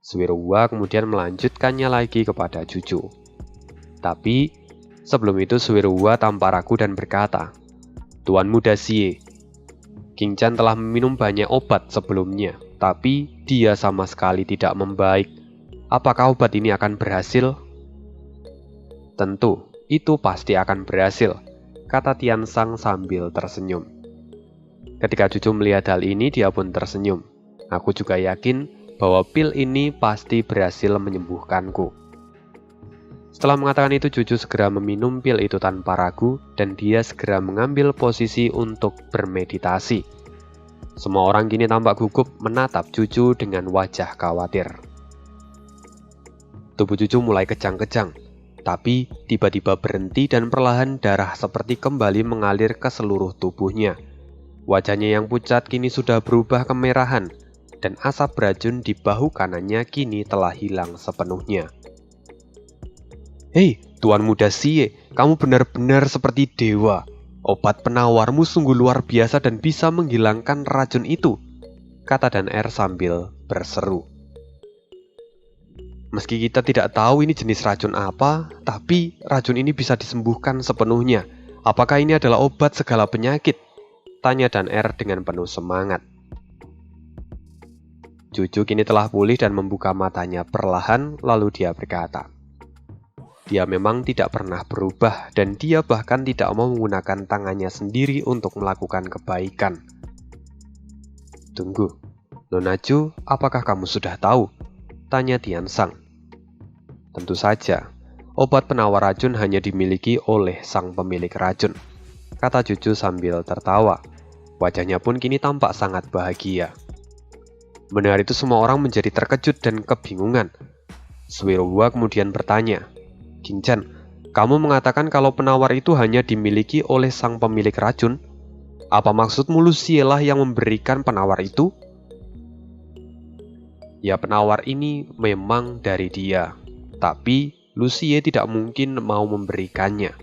Suiruo Hua kemudian melanjutkannya lagi kepada Cucu. Tapi sebelum itu Suiruo Hua tampak ragu dan berkata, Tuan muda Xie, King Chan telah meminum banyak obat sebelumnya, tapi dia sama sekali tidak membaik. Apakah obat ini akan berhasil? Tentu, itu pasti akan berhasil, kata Tiansang sambil tersenyum. Ketika Cucu melihat hal ini, dia pun tersenyum. Aku juga yakin bahwa pil ini pasti berhasil menyembuhkanku. Setelah mengatakan itu, Cucu segera meminum pil itu tanpa ragu dan dia segera mengambil posisi untuk bermeditasi. Semua orang kini tampak gugup menatap Cucu dengan wajah khawatir. Tubuh Cucu mulai kejang-kejang, tapi tiba-tiba berhenti dan perlahan darah seperti kembali mengalir ke seluruh tubuhnya. Wajahnya yang pucat kini sudah berubah kemerahan dan asap beracun di bahu kanannya kini telah hilang sepenuhnya. Hei, Tuan muda Xie, kamu benar-benar seperti dewa. Obat penawarmu sungguh luar biasa dan bisa menghilangkan racun itu, kata Dan Er sambil berseru. Meski kita tidak tahu ini jenis racun apa, tapi racun ini bisa disembuhkan sepenuhnya. Apakah ini adalah obat segala penyakit? Tanya Dan Er dengan penuh semangat. Cucu kini telah pulih dan membuka matanya perlahan, lalu dia berkata, dia memang tidak pernah berubah dan dia bahkan tidak mau menggunakan tangannya sendiri untuk melakukan kebaikan. Tunggu, Nona Chu, apakah kamu sudah tahu? Tanya Tian Sang. Tentu saja, obat penawar racun hanya dimiliki oleh sang pemilik racun, kata Cucu sambil tertawa. Wajahnya pun kini tampak sangat bahagia. Mendengar itu semua orang menjadi terkejut dan kebingungan. Suirwa kemudian bertanya, Qinchan, kamu mengatakan kalau penawar itu hanya dimiliki oleh sang pemilik racun? Apa maksudmu Lucie lah yang memberikan penawar itu? Ya, penawar ini memang dari dia, tapi Lucie tidak mungkin mau memberikannya,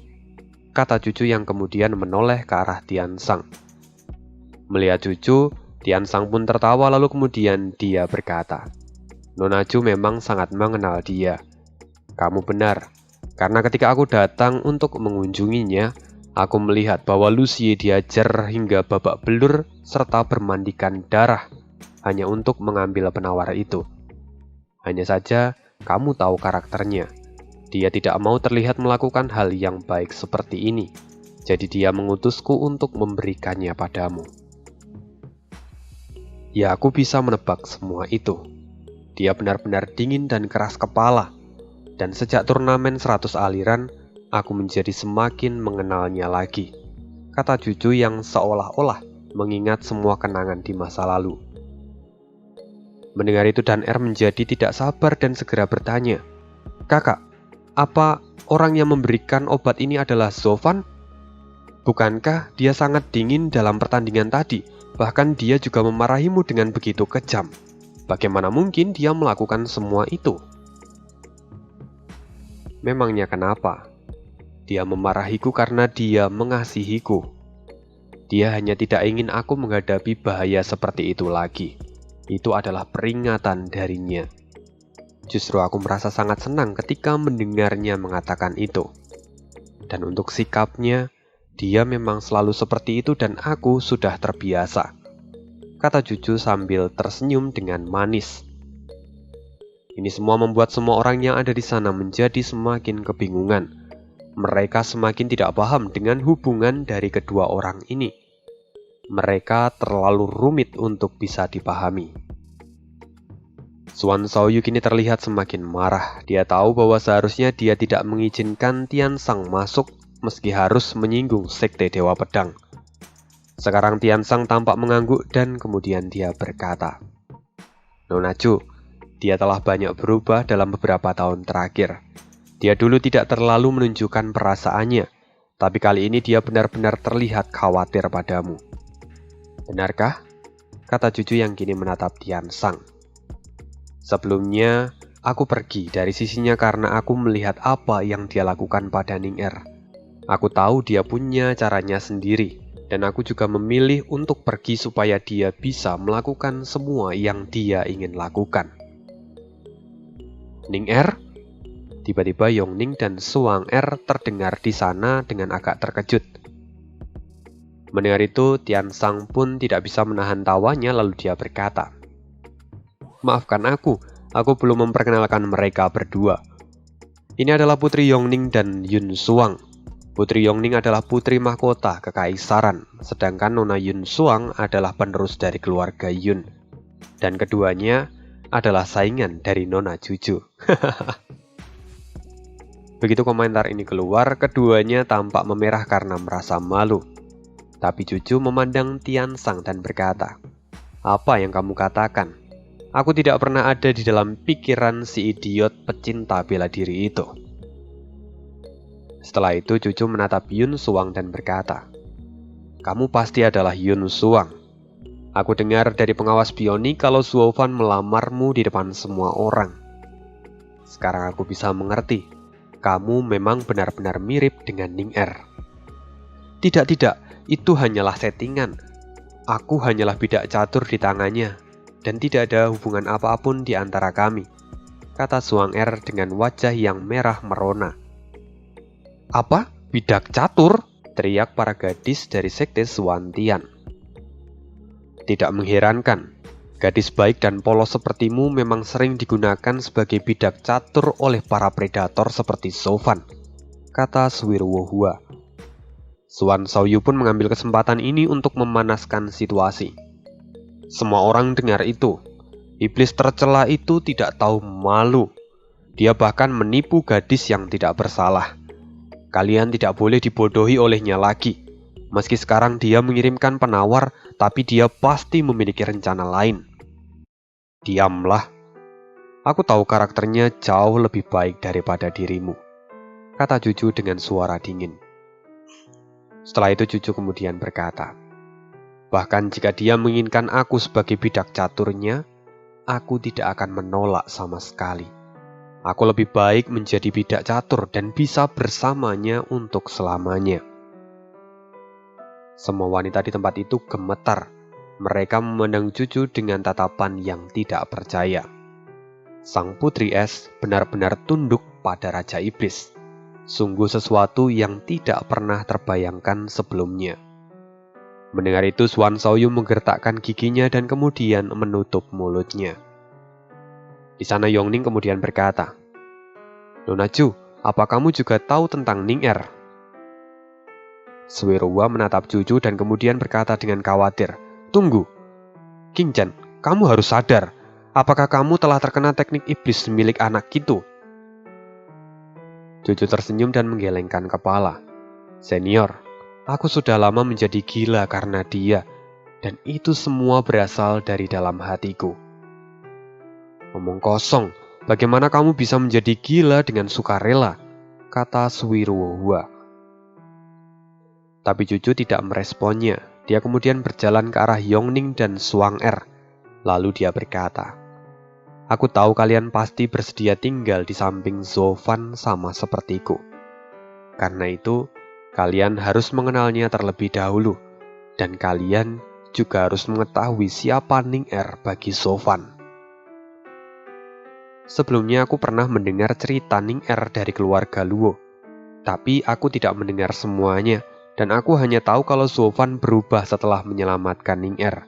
kata Cucu yang kemudian menoleh ke arah Tian Sang. Melihat Cucu, Tian Sang pun tertawa lalu kemudian dia berkata, Nona Chu memang sangat mengenal dia. Kamu benar, karena ketika aku datang untuk mengunjunginya, aku melihat bahwa Lucie diajar hingga babak belur serta bermandikan darah hanya untuk mengambil penawar itu. Hanya saja, kamu tahu karakternya. Dia tidak mau terlihat melakukan hal yang baik seperti ini. Jadi dia mengutusku untuk memberikannya padamu. Ya, aku bisa menebak semua itu. Dia benar-benar dingin dan keras kepala. Dan sejak turnamen 100 aliran, aku menjadi semakin mengenalnya lagi, kata Cucu yang seolah-olah mengingat semua kenangan di masa lalu. Mendengar itu Dan Er menjadi tidak sabar dan segera bertanya, Kakak, apa orang yang memberikan obat ini adalah Zofan? Bukankah dia sangat dingin dalam pertandingan tadi? Bahkan dia juga memarahimu dengan begitu kejam. Bagaimana mungkin dia melakukan semua itu? Memangnya kenapa? Dia memarahiku karena dia mengasihiku. Dia hanya tidak ingin aku menghadapi bahaya seperti itu lagi. Itu adalah peringatan darinya. Justru aku merasa sangat senang ketika mendengarnya mengatakan itu. Dan untuk sikapnya, dia memang selalu seperti itu dan aku sudah terbiasa, kata Cucu sambil tersenyum dengan manis. Ini semua membuat semua orang yang ada di sana menjadi semakin kebingungan. Mereka semakin tidak paham dengan hubungan dari kedua orang ini. Mereka terlalu rumit untuk bisa dipahami. Suan Shaoyu kini terlihat semakin marah. Dia tahu bahwa seharusnya dia tidak mengizinkan Tian Sang masuk meski harus menyinggung Sekte Dewa Pedang. Sekarang Tian Sang tampak mengangguk dan kemudian dia berkata, Nona Chu, dia telah banyak berubah dalam beberapa tahun terakhir. Dia dulu tidak terlalu menunjukkan perasaannya, tapi kali ini dia benar-benar terlihat khawatir padamu. Benarkah? Kata Cucu yang kini menatap Tian Sang. Sebelumnya, aku pergi dari sisinya karena aku melihat apa yang dia lakukan pada Ning Er. Aku tahu dia punya caranya sendiri, dan aku juga memilih untuk pergi supaya dia bisa melakukan semua yang dia ingin lakukan. Ning Er? Tiba-tiba Yongning dan Suang Er terdengar di sana dengan agak terkejut. Mendengar itu, Tian Sang pun tidak bisa menahan tawanya lalu dia berkata, Maafkan aku belum memperkenalkan mereka berdua. Ini adalah Putri Yongning dan Yun Suang. Putri Yongning adalah putri mahkota kekaisaran, sedangkan Nona Yun Suang adalah penerus dari keluarga Yun. Dan keduanya adalah saingan dari Nona Cucu. Begitu komentar ini keluar, keduanya tampak memerah karena merasa malu. Tapi Cucu memandang Tian Sang dan berkata, Apa yang kamu katakan? Aku tidak pernah ada di dalam pikiran si idiot pecinta bela diri itu. Setelah itu Cucu menatap Yun Suang dan berkata, Kamu pasti adalah Yun Suang. Aku dengar dari pengawas Bioni kalau Zuofan melamarmu di depan semua orang. Sekarang aku bisa mengerti. Kamu memang benar-benar mirip dengan Ning Er. Tidak, itu hanyalah settingan. Aku hanyalah bidak catur di tangannya, dan tidak ada hubungan apapun di antara kami, kata Suang Er dengan wajah yang merah merona. Apa? Bidak catur? Teriak para gadis dari sekte Suantian. Tidak mengherankan, gadis baik dan polos sepertimu memang sering digunakan sebagai bidak catur oleh para predator seperti Zofan, kata Suirwohua. Suan Shaoyu pun mengambil kesempatan ini untuk memanaskan situasi. Semua orang dengar itu. Iblis tercela itu tidak tahu malu. Dia bahkan menipu gadis yang tidak bersalah. Kalian tidak boleh dibodohi olehnya lagi. Meski sekarang dia mengirimkan penawar, tapi dia pasti memiliki rencana lain. Diamlah. Aku tahu karakternya jauh lebih baik daripada dirimu, kata Cucu dengan suara dingin. Setelah itu Cucu kemudian berkata, bahkan jika dia menginginkan aku sebagai bidak caturnya, aku tidak akan menolak sama sekali. Aku lebih baik menjadi bidak catur dan bisa bersamanya untuk selamanya. Semua wanita di tempat itu gemetar. Mereka memandang Cucu dengan tatapan yang tidak percaya. Sang Putri Es benar-benar tunduk pada Raja Iblis. Sungguh sesuatu yang tidak pernah terbayangkan sebelumnya. Mendengar itu, Suan Xiaoyu menggertakkan giginya dan kemudian menutup mulutnya. Di sana Yongning kemudian berkata, Nona Chu, apa kamu juga tahu tentang Ning Er? Suirua menatap Cucu dan kemudian berkata dengan khawatir, tunggu, King Chen, kamu harus sadar. Apakah kamu telah terkena teknik iblis milik anak itu? Cucu tersenyum dan menggelengkan kepala. Senior, aku sudah lama menjadi gila karena dia, dan itu semua berasal dari dalam hatiku. Omong kosong, bagaimana kamu bisa menjadi gila dengan sukarela? Kata Suirua. Tapi Cucu tidak meresponnya. Dia kemudian berjalan ke arah Yongning dan Suang Er. Lalu dia berkata, aku tahu kalian pasti bersedia tinggal di samping Zofan sama sepertiku. Karena itu, kalian harus mengenalnya terlebih dahulu. Dan kalian juga harus mengetahui siapa Ning Er bagi Zofan. Sebelumnya aku pernah mendengar cerita Ning Er dari keluarga Luo. Tapi aku tidak mendengar semuanya. Dan aku hanya tahu kalau Zofan berubah setelah menyelamatkan Ning Er.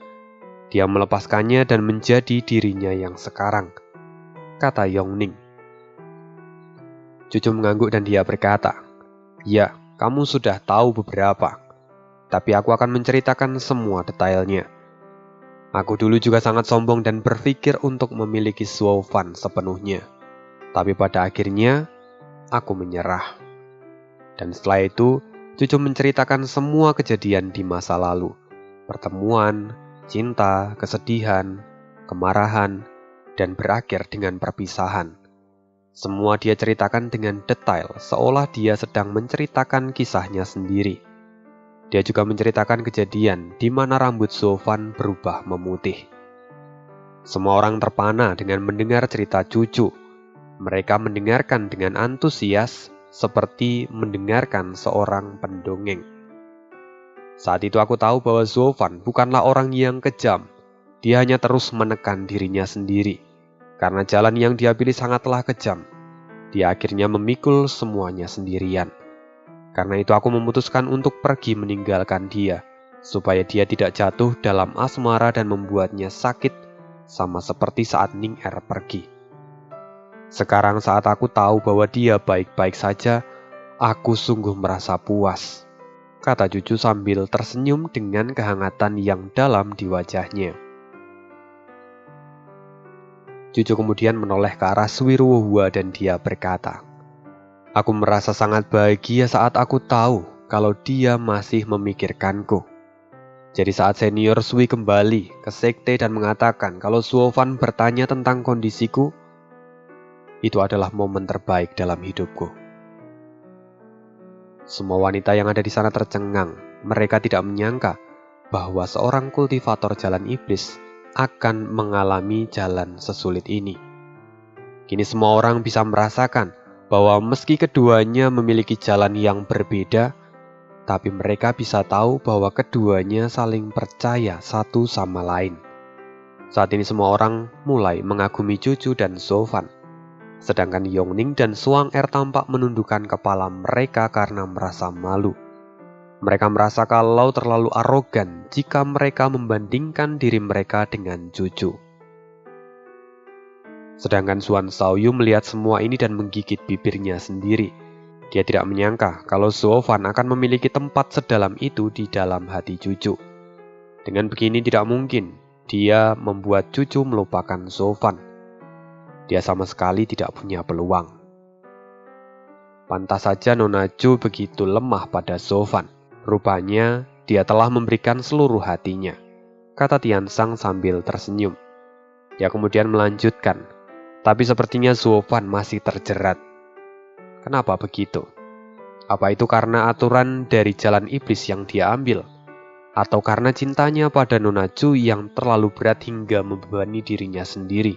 Dia melepaskannya dan menjadi dirinya yang sekarang, kata Yongning. Cucu mengangguk dan dia berkata, ya, kamu sudah tahu beberapa. Tapi aku akan menceritakan semua detailnya. Aku dulu juga sangat sombong dan berpikir untuk memiliki Zofan sepenuhnya. Tapi pada akhirnya, aku menyerah. Dan setelah itu, Cucu menceritakan semua kejadian di masa lalu. Pertemuan, cinta, kesedihan, kemarahan, dan berakhir dengan perpisahan. Semua dia ceritakan dengan detail, seolah dia sedang menceritakan kisahnya sendiri. Dia juga menceritakan kejadian di mana rambut Zofan berubah memutih. Semua orang terpana dengan mendengar cerita Cucu. Mereka mendengarkan dengan antusias, seperti mendengarkan seorang pendongeng. Saat itu aku tahu bahwa Zofan bukanlah orang yang kejam. Dia hanya terus menekan dirinya sendiri. Karena jalan yang dia pilih sangatlah kejam. Dia akhirnya memikul semuanya sendirian. Karena itu aku memutuskan untuk pergi meninggalkan dia, supaya dia tidak jatuh dalam asmara dan membuatnya sakit, sama seperti saat Ning Er pergi. Sekarang saat aku tahu bahwa dia baik-baik saja, aku sungguh merasa puas, kata Cucu sambil tersenyum dengan kehangatan yang dalam di wajahnya. Cucu kemudian menoleh ke arah Suirua dan dia berkata, aku merasa sangat bahagia saat aku tahu kalau dia masih memikirkanku. Jadi saat senior Sui kembali ke sekte dan mengatakan kalau Zofan bertanya tentang kondisiku, itu adalah momen terbaik dalam hidupku. Semua wanita yang ada di sana tercengang. Mereka tidak menyangka bahwa seorang kultivator jalan iblis akan mengalami jalan sesulit ini. Kini semua orang bisa merasakan bahwa meski keduanya memiliki jalan yang berbeda, tapi mereka bisa tahu bahwa keduanya saling percaya satu sama lain. Saat ini semua orang mulai mengagumi Cucu dan Zofan. Sedangkan Yongning dan Suang Er tampak menundukkan kepala mereka karena merasa malu. Mereka merasa kalau terlalu arogan jika mereka membandingkan diri mereka dengan Cucu. Sedangkan Suan Xiaoyu melihat semua ini dan menggigit bibirnya sendiri. Dia tidak menyangka kalau Zofan akan memiliki tempat sedalam itu di dalam hati Cucu. Dengan begini tidak mungkin dia membuat Cucu melupakan Sofan. Dia sama sekali tidak punya peluang. Pantas saja Nona Chu begitu lemah pada Sofan. Rupanya dia telah memberikan seluruh hatinya, kata Tian Sang sambil tersenyum. Dia kemudian melanjutkan, tapi sepertinya Sofan masih terjerat. Kenapa begitu? Apa itu karena aturan dari jalan iblis yang dia ambil? Atau karena cintanya pada Nona Chu yang terlalu berat hingga membebani dirinya sendiri?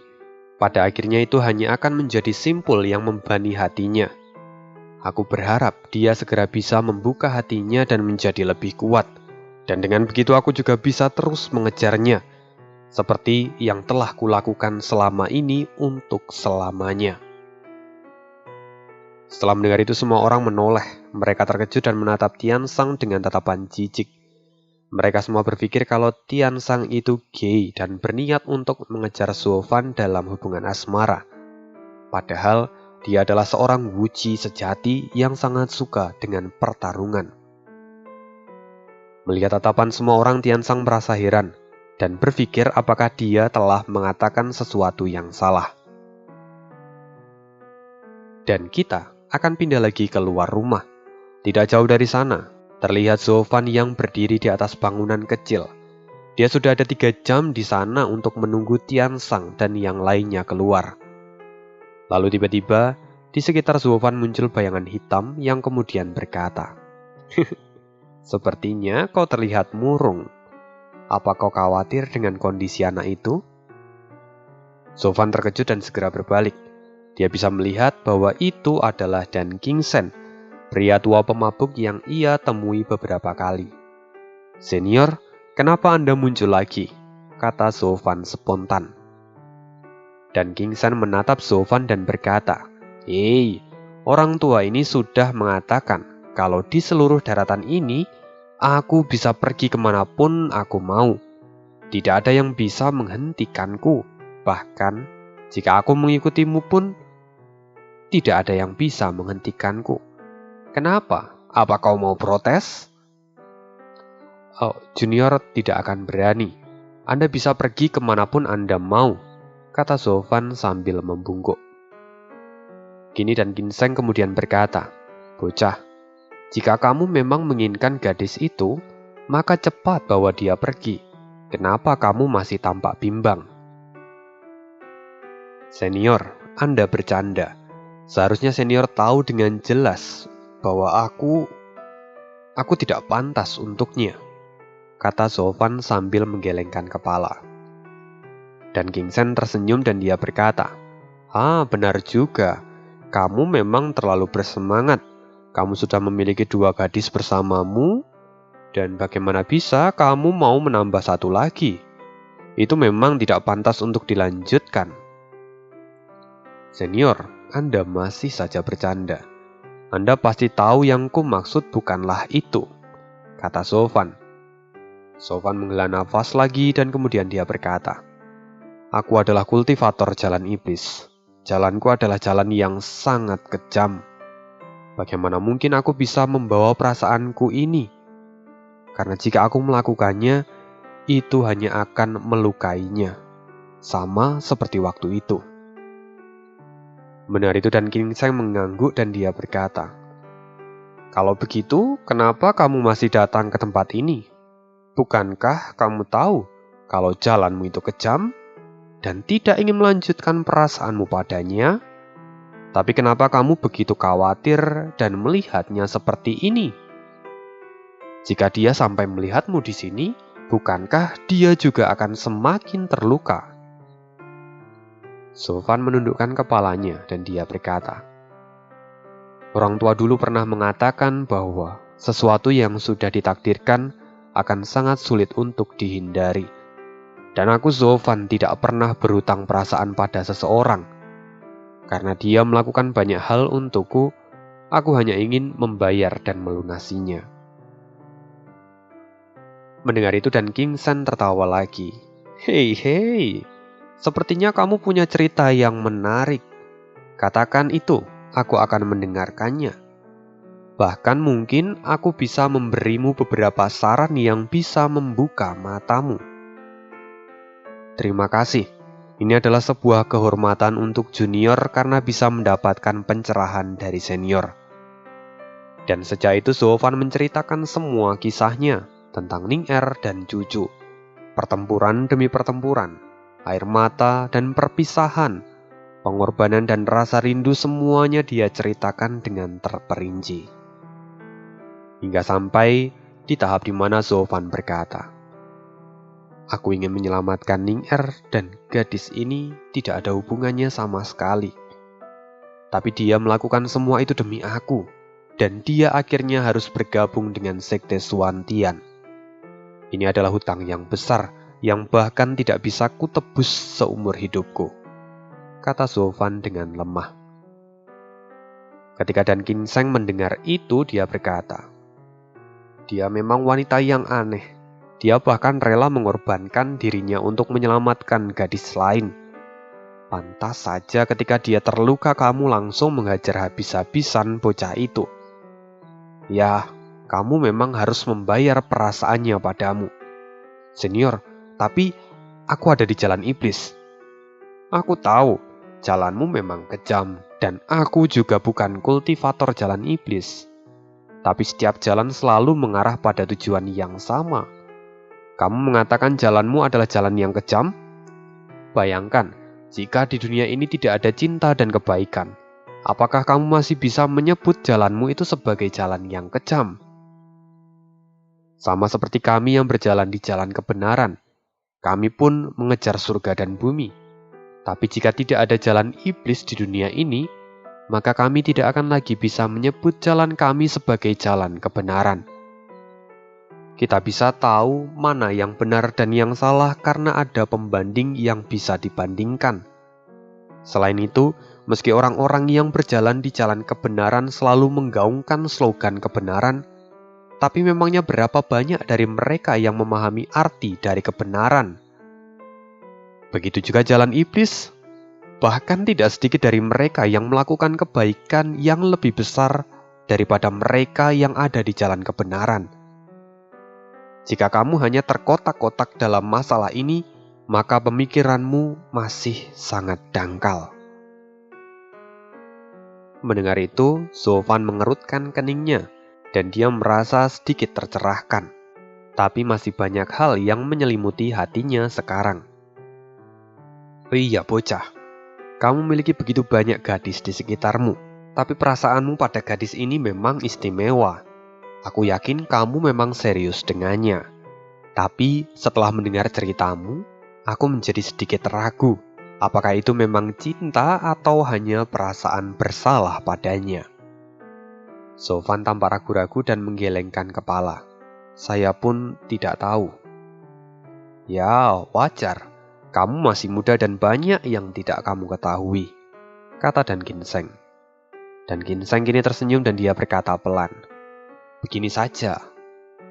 Pada akhirnya itu hanya akan menjadi simpul yang membebani hatinya. Aku berharap dia segera bisa membuka hatinya dan menjadi lebih kuat. Dan dengan begitu aku juga bisa terus mengejarnya, seperti yang telah kulakukan selama ini untuk selamanya. Setelah mendengar itu semua orang menoleh. Mereka terkejut dan menatap Tian Sang dengan tatapan jijik. Mereka semua berpikir kalau Tian Sang itu gay dan berniat untuk mengejar Sofan dalam hubungan asmara. Padahal dia adalah seorang wuci sejati yang sangat suka dengan pertarungan. Melihat tatapan semua orang, Tian Sang merasa heran dan berpikir apakah dia telah mengatakan sesuatu yang salah. Dan kita akan pindah lagi keluar rumah. Tidak jauh dari sana, terlihat Sofan yang berdiri di atas bangunan kecil. Dia sudah ada 3 jam di sana untuk menunggu Tian Sang dan yang lainnya keluar. Lalu tiba-tiba, di sekitar Sofan muncul bayangan hitam yang kemudian berkata, "Sepertinya kau terlihat murung. Apa kau khawatir dengan kondisi anak itu?" Sofan terkejut dan segera berbalik. Dia bisa melihat bahwa itu adalah Dan Qingchen, pria tua pemabuk yang ia temui beberapa kali. "Senior, kenapa Anda muncul lagi?" kata Sofan spontan. Dan Qingchen menatap Sofan dan berkata, "Hei, orang tua ini sudah mengatakan kalau di seluruh daratan ini, aku bisa pergi kemanapun aku mau. Tidak ada yang bisa menghentikanku. Bahkan, jika aku mengikutimu pun, tidak ada yang bisa menghentikanku. Kenapa? Apa kau mau protes?" "Oh, Junior tidak akan berani. Anda bisa pergi kemanapun Anda mau," kata Sofan sambil membungkuk. Kini Dan Qingchen kemudian berkata, "Bocah, jika kamu memang menginginkan gadis itu, maka cepat bawa dia pergi. Kenapa kamu masih tampak bimbang?" "Senior, Anda bercanda. Seharusnya senior tahu dengan jelas bahwa aku tidak pantas untuknya," kata Sofan sambil menggelengkan kepala. Dan Qingchen tersenyum dan dia berkata, "Benar juga. Kamu memang terlalu bersemangat. Kamu sudah memiliki 2 gadis bersamamu, dan bagaimana bisa kamu mau menambah 1 lagi? Itu memang tidak pantas untuk dilanjutkan." "Senior, Anda masih saja bercanda. Anda pasti tahu yang ku maksud bukanlah itu," kata Sofan. Sofan menghela nafas lagi dan kemudian dia berkata, "Aku adalah kultivator jalan iblis. Jalanku adalah jalan yang sangat kejam. Bagaimana mungkin aku bisa membawa perasaanku ini? Karena jika aku melakukannya, itu hanya akan melukainya. Sama seperti waktu itu." Mendengar itu Dan Qingchen mengangguk dan dia berkata, "Kalau begitu, kenapa kamu masih datang ke tempat ini? Bukankah kamu tahu kalau jalanmu itu kejam dan tidak ingin melanjutkan perasaanmu padanya? Tapi kenapa kamu begitu khawatir dan melihatnya seperti ini? Jika dia sampai melihatmu di sini, bukankah dia juga akan semakin terluka?" Sofan menundukkan kepalanya dan dia berkata, "Orang tua dulu pernah mengatakan bahwa sesuatu yang sudah ditakdirkan akan sangat sulit untuk dihindari. Dan aku Sofan tidak pernah berhutang perasaan pada seseorang. Karena dia melakukan banyak hal untukku, aku hanya ingin membayar dan melunasinya." Mendengar itu Dan Qingchen tertawa lagi. Hei, sepertinya kamu punya cerita yang menarik. Katakan itu, aku akan mendengarkannya. Bahkan mungkin aku bisa memberimu beberapa saran yang bisa membuka matamu." Terima kasih. Ini adalah sebuah kehormatan untuk junior karena bisa mendapatkan pencerahan dari senior. Dan sejak itu Zovan menceritakan semua kisahnya tentang Ning-Er dan Cucu. Pertempuran demi pertempuran, air mata dan perpisahan, pengorbanan dan rasa rindu semuanya dia ceritakan dengan terperinci. Hingga sampai di tahap di mana Zovan berkata, "Aku ingin menyelamatkan Ning-Er dan gadis ini tidak ada hubungannya sama sekali. Tapi dia melakukan semua itu demi aku, dan dia akhirnya harus bergabung dengan Sekte Suantian. Ini adalah hutang yang besar yang bahkan tidak bisa kutebus seumur hidupku," kata Zovan dengan lemah. Ketika Dan Ginseng mendengar itu, dia berkata, "Dia memang wanita yang aneh. Dia bahkan rela mengorbankan dirinya untuk menyelamatkan gadis lain. Pantas saja ketika dia terluka kamu langsung menghajar habis-habisan bocah itu. Ya, kamu memang harus membayar perasaannya padamu. Senior, tapi aku ada di jalan iblis. Aku tahu, jalanmu memang kejam, dan aku juga bukan kultivator jalan iblis. Tapi setiap jalan selalu mengarah pada tujuan yang sama. Kamu mengatakan jalanmu adalah jalan yang kejam? Bayangkan, jika di dunia ini tidak ada cinta dan kebaikan, apakah kamu masih bisa menyebut jalanmu itu sebagai jalan yang kejam? Sama seperti kami yang berjalan di jalan kebenaran, kami pun mengejar surga dan bumi. Tapi jika tidak ada jalan iblis di dunia ini, maka kami tidak akan lagi bisa menyebut jalan kami sebagai jalan kebenaran. Kita bisa tahu mana yang benar dan yang salah karena ada pembanding yang bisa dibandingkan. Selain itu, meski orang-orang yang berjalan di jalan kebenaran selalu menggaungkan slogan kebenaran, tapi memangnya berapa banyak dari mereka yang memahami arti dari kebenaran? Begitu juga jalan iblis. Bahkan tidak sedikit dari mereka yang melakukan kebaikan yang lebih besar daripada mereka yang ada di jalan kebenaran. Jika kamu hanya terkotak-kotak dalam masalah ini, maka pemikiranmu masih sangat dangkal. Mendengar itu, Zovan mengerutkan keningnya, dan dia merasa sedikit tercerahkan. Tapi masih banyak hal yang menyelimuti hatinya sekarang. "Oh iya bocah, kamu memiliki begitu banyak gadis di sekitarmu, tapi perasaanmu pada gadis ini memang istimewa. Aku yakin kamu memang serius dengannya. Tapi setelah mendengar ceritamu, aku menjadi sedikit ragu. Apakah itu memang cinta atau hanya perasaan bersalah padanya?" Zovan tampak ragu-ragu dan menggelengkan kepala. "Saya pun tidak tahu." "Ya, wajar. Kamu masih muda dan banyak yang tidak kamu ketahui," kata Dan Ginseng. Dan Ginseng kini tersenyum dan dia berkata pelan, "Begini saja,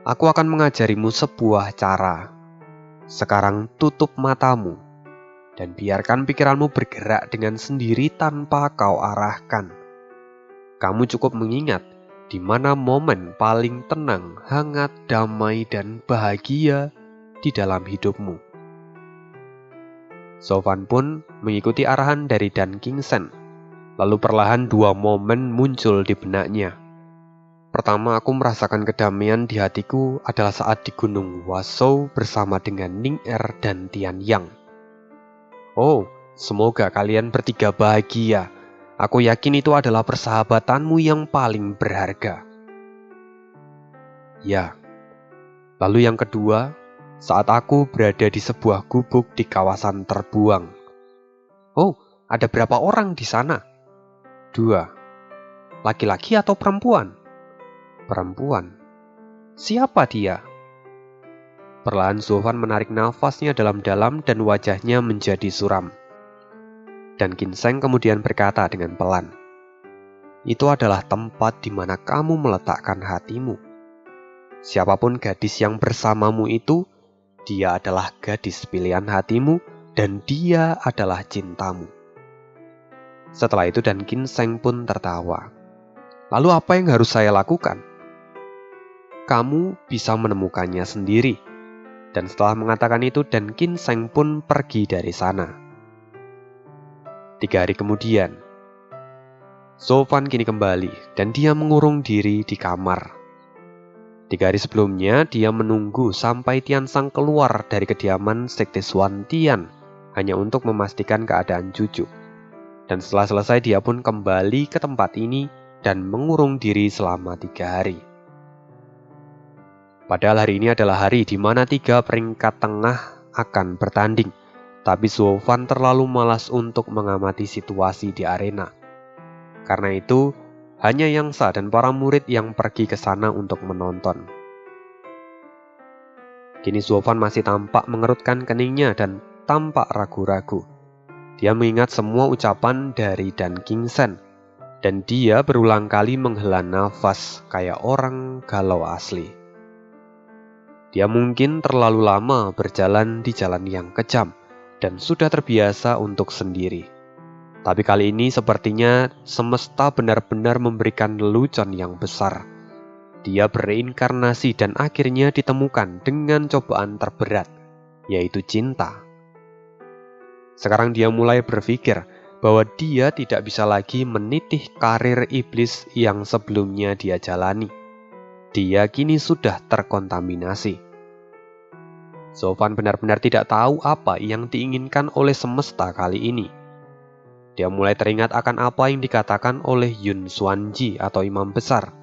aku akan mengajarimu sebuah cara. Sekarang tutup matamu, dan biarkan pikiranmu bergerak dengan sendiri tanpa kau arahkan. Kamu cukup mengingat di mana momen paling tenang, hangat, damai, dan bahagia di dalam hidupmu." Zovan pun mengikuti arahan dari Dan Ginseng. Lalu perlahan dua momen muncul di benaknya. Pertama, aku merasakan kedamaian di hatiku adalah saat di Gunung Wasou bersama dengan Ning-Er dan Tian Yang. "Oh, semoga kalian bertiga bahagia. Aku yakin itu adalah persahabatanmu yang paling berharga." Ya. Lalu yang kedua, saat aku berada di sebuah gubuk di kawasan terbuang. "Oh, ada berapa orang di sana?" "2. Laki-laki atau perempuan?" "Perempuan." "Siapa dia?" Perlahan Zovan menarik nafasnya dalam-dalam dan wajahnya menjadi suram. Dan Ginseng kemudian berkata dengan pelan, "Itu adalah tempat di mana kamu meletakkan hatimu. Siapapun gadis yang bersamamu itu, dia adalah gadis pilihan hatimu dan dia adalah cintamu." Setelah itu Dan Ginseng pun tertawa. "Lalu apa yang harus saya lakukan?" "Kamu bisa menemukannya sendiri. Dan setelah mengatakan itu, Dan Ginseng pun pergi dari sana. 3 hari kemudian, Sofan kini kembali dan dia mengurung diri di kamar. 3 hari sebelumnya, dia menunggu sampai Tiansang keluar dari kediaman Sekte Xuan Tian hanya untuk memastikan keadaan cucu. Dan setelah selesai, dia pun kembali ke tempat ini dan mengurung diri selama 3 hari. Padahal hari ini adalah hari di mana 3 peringkat tengah akan bertanding, tapi Sofan terlalu malas untuk mengamati situasi di arena. Karena itu, hanya Yangsa dan para murid yang pergi ke sana untuk menonton. Kini Sofan masih tampak mengerutkan keningnya dan tampak ragu-ragu. Dia mengingat semua ucapan dari Dan Ginseng, dan dia berulang kali menghela nafas kayak orang galau asli. Dia mungkin terlalu lama berjalan di jalan yang kejam dan sudah terbiasa untuk sendiri. Tapi kali ini sepertinya semesta benar-benar memberikan lelucon yang besar. Dia bereinkarnasi dan akhirnya ditemukan dengan cobaan terberat, yaitu cinta. Sekarang dia mulai berpikir bahwa dia tidak bisa lagi menitih karir iblis yang sebelumnya dia jalani. Dia kini sudah terkontaminasi. Sofan benar-benar tidak tahu apa yang diinginkan oleh semesta kali ini. Dia mulai teringat akan apa yang dikatakan oleh Yun Xuanji atau imam besar,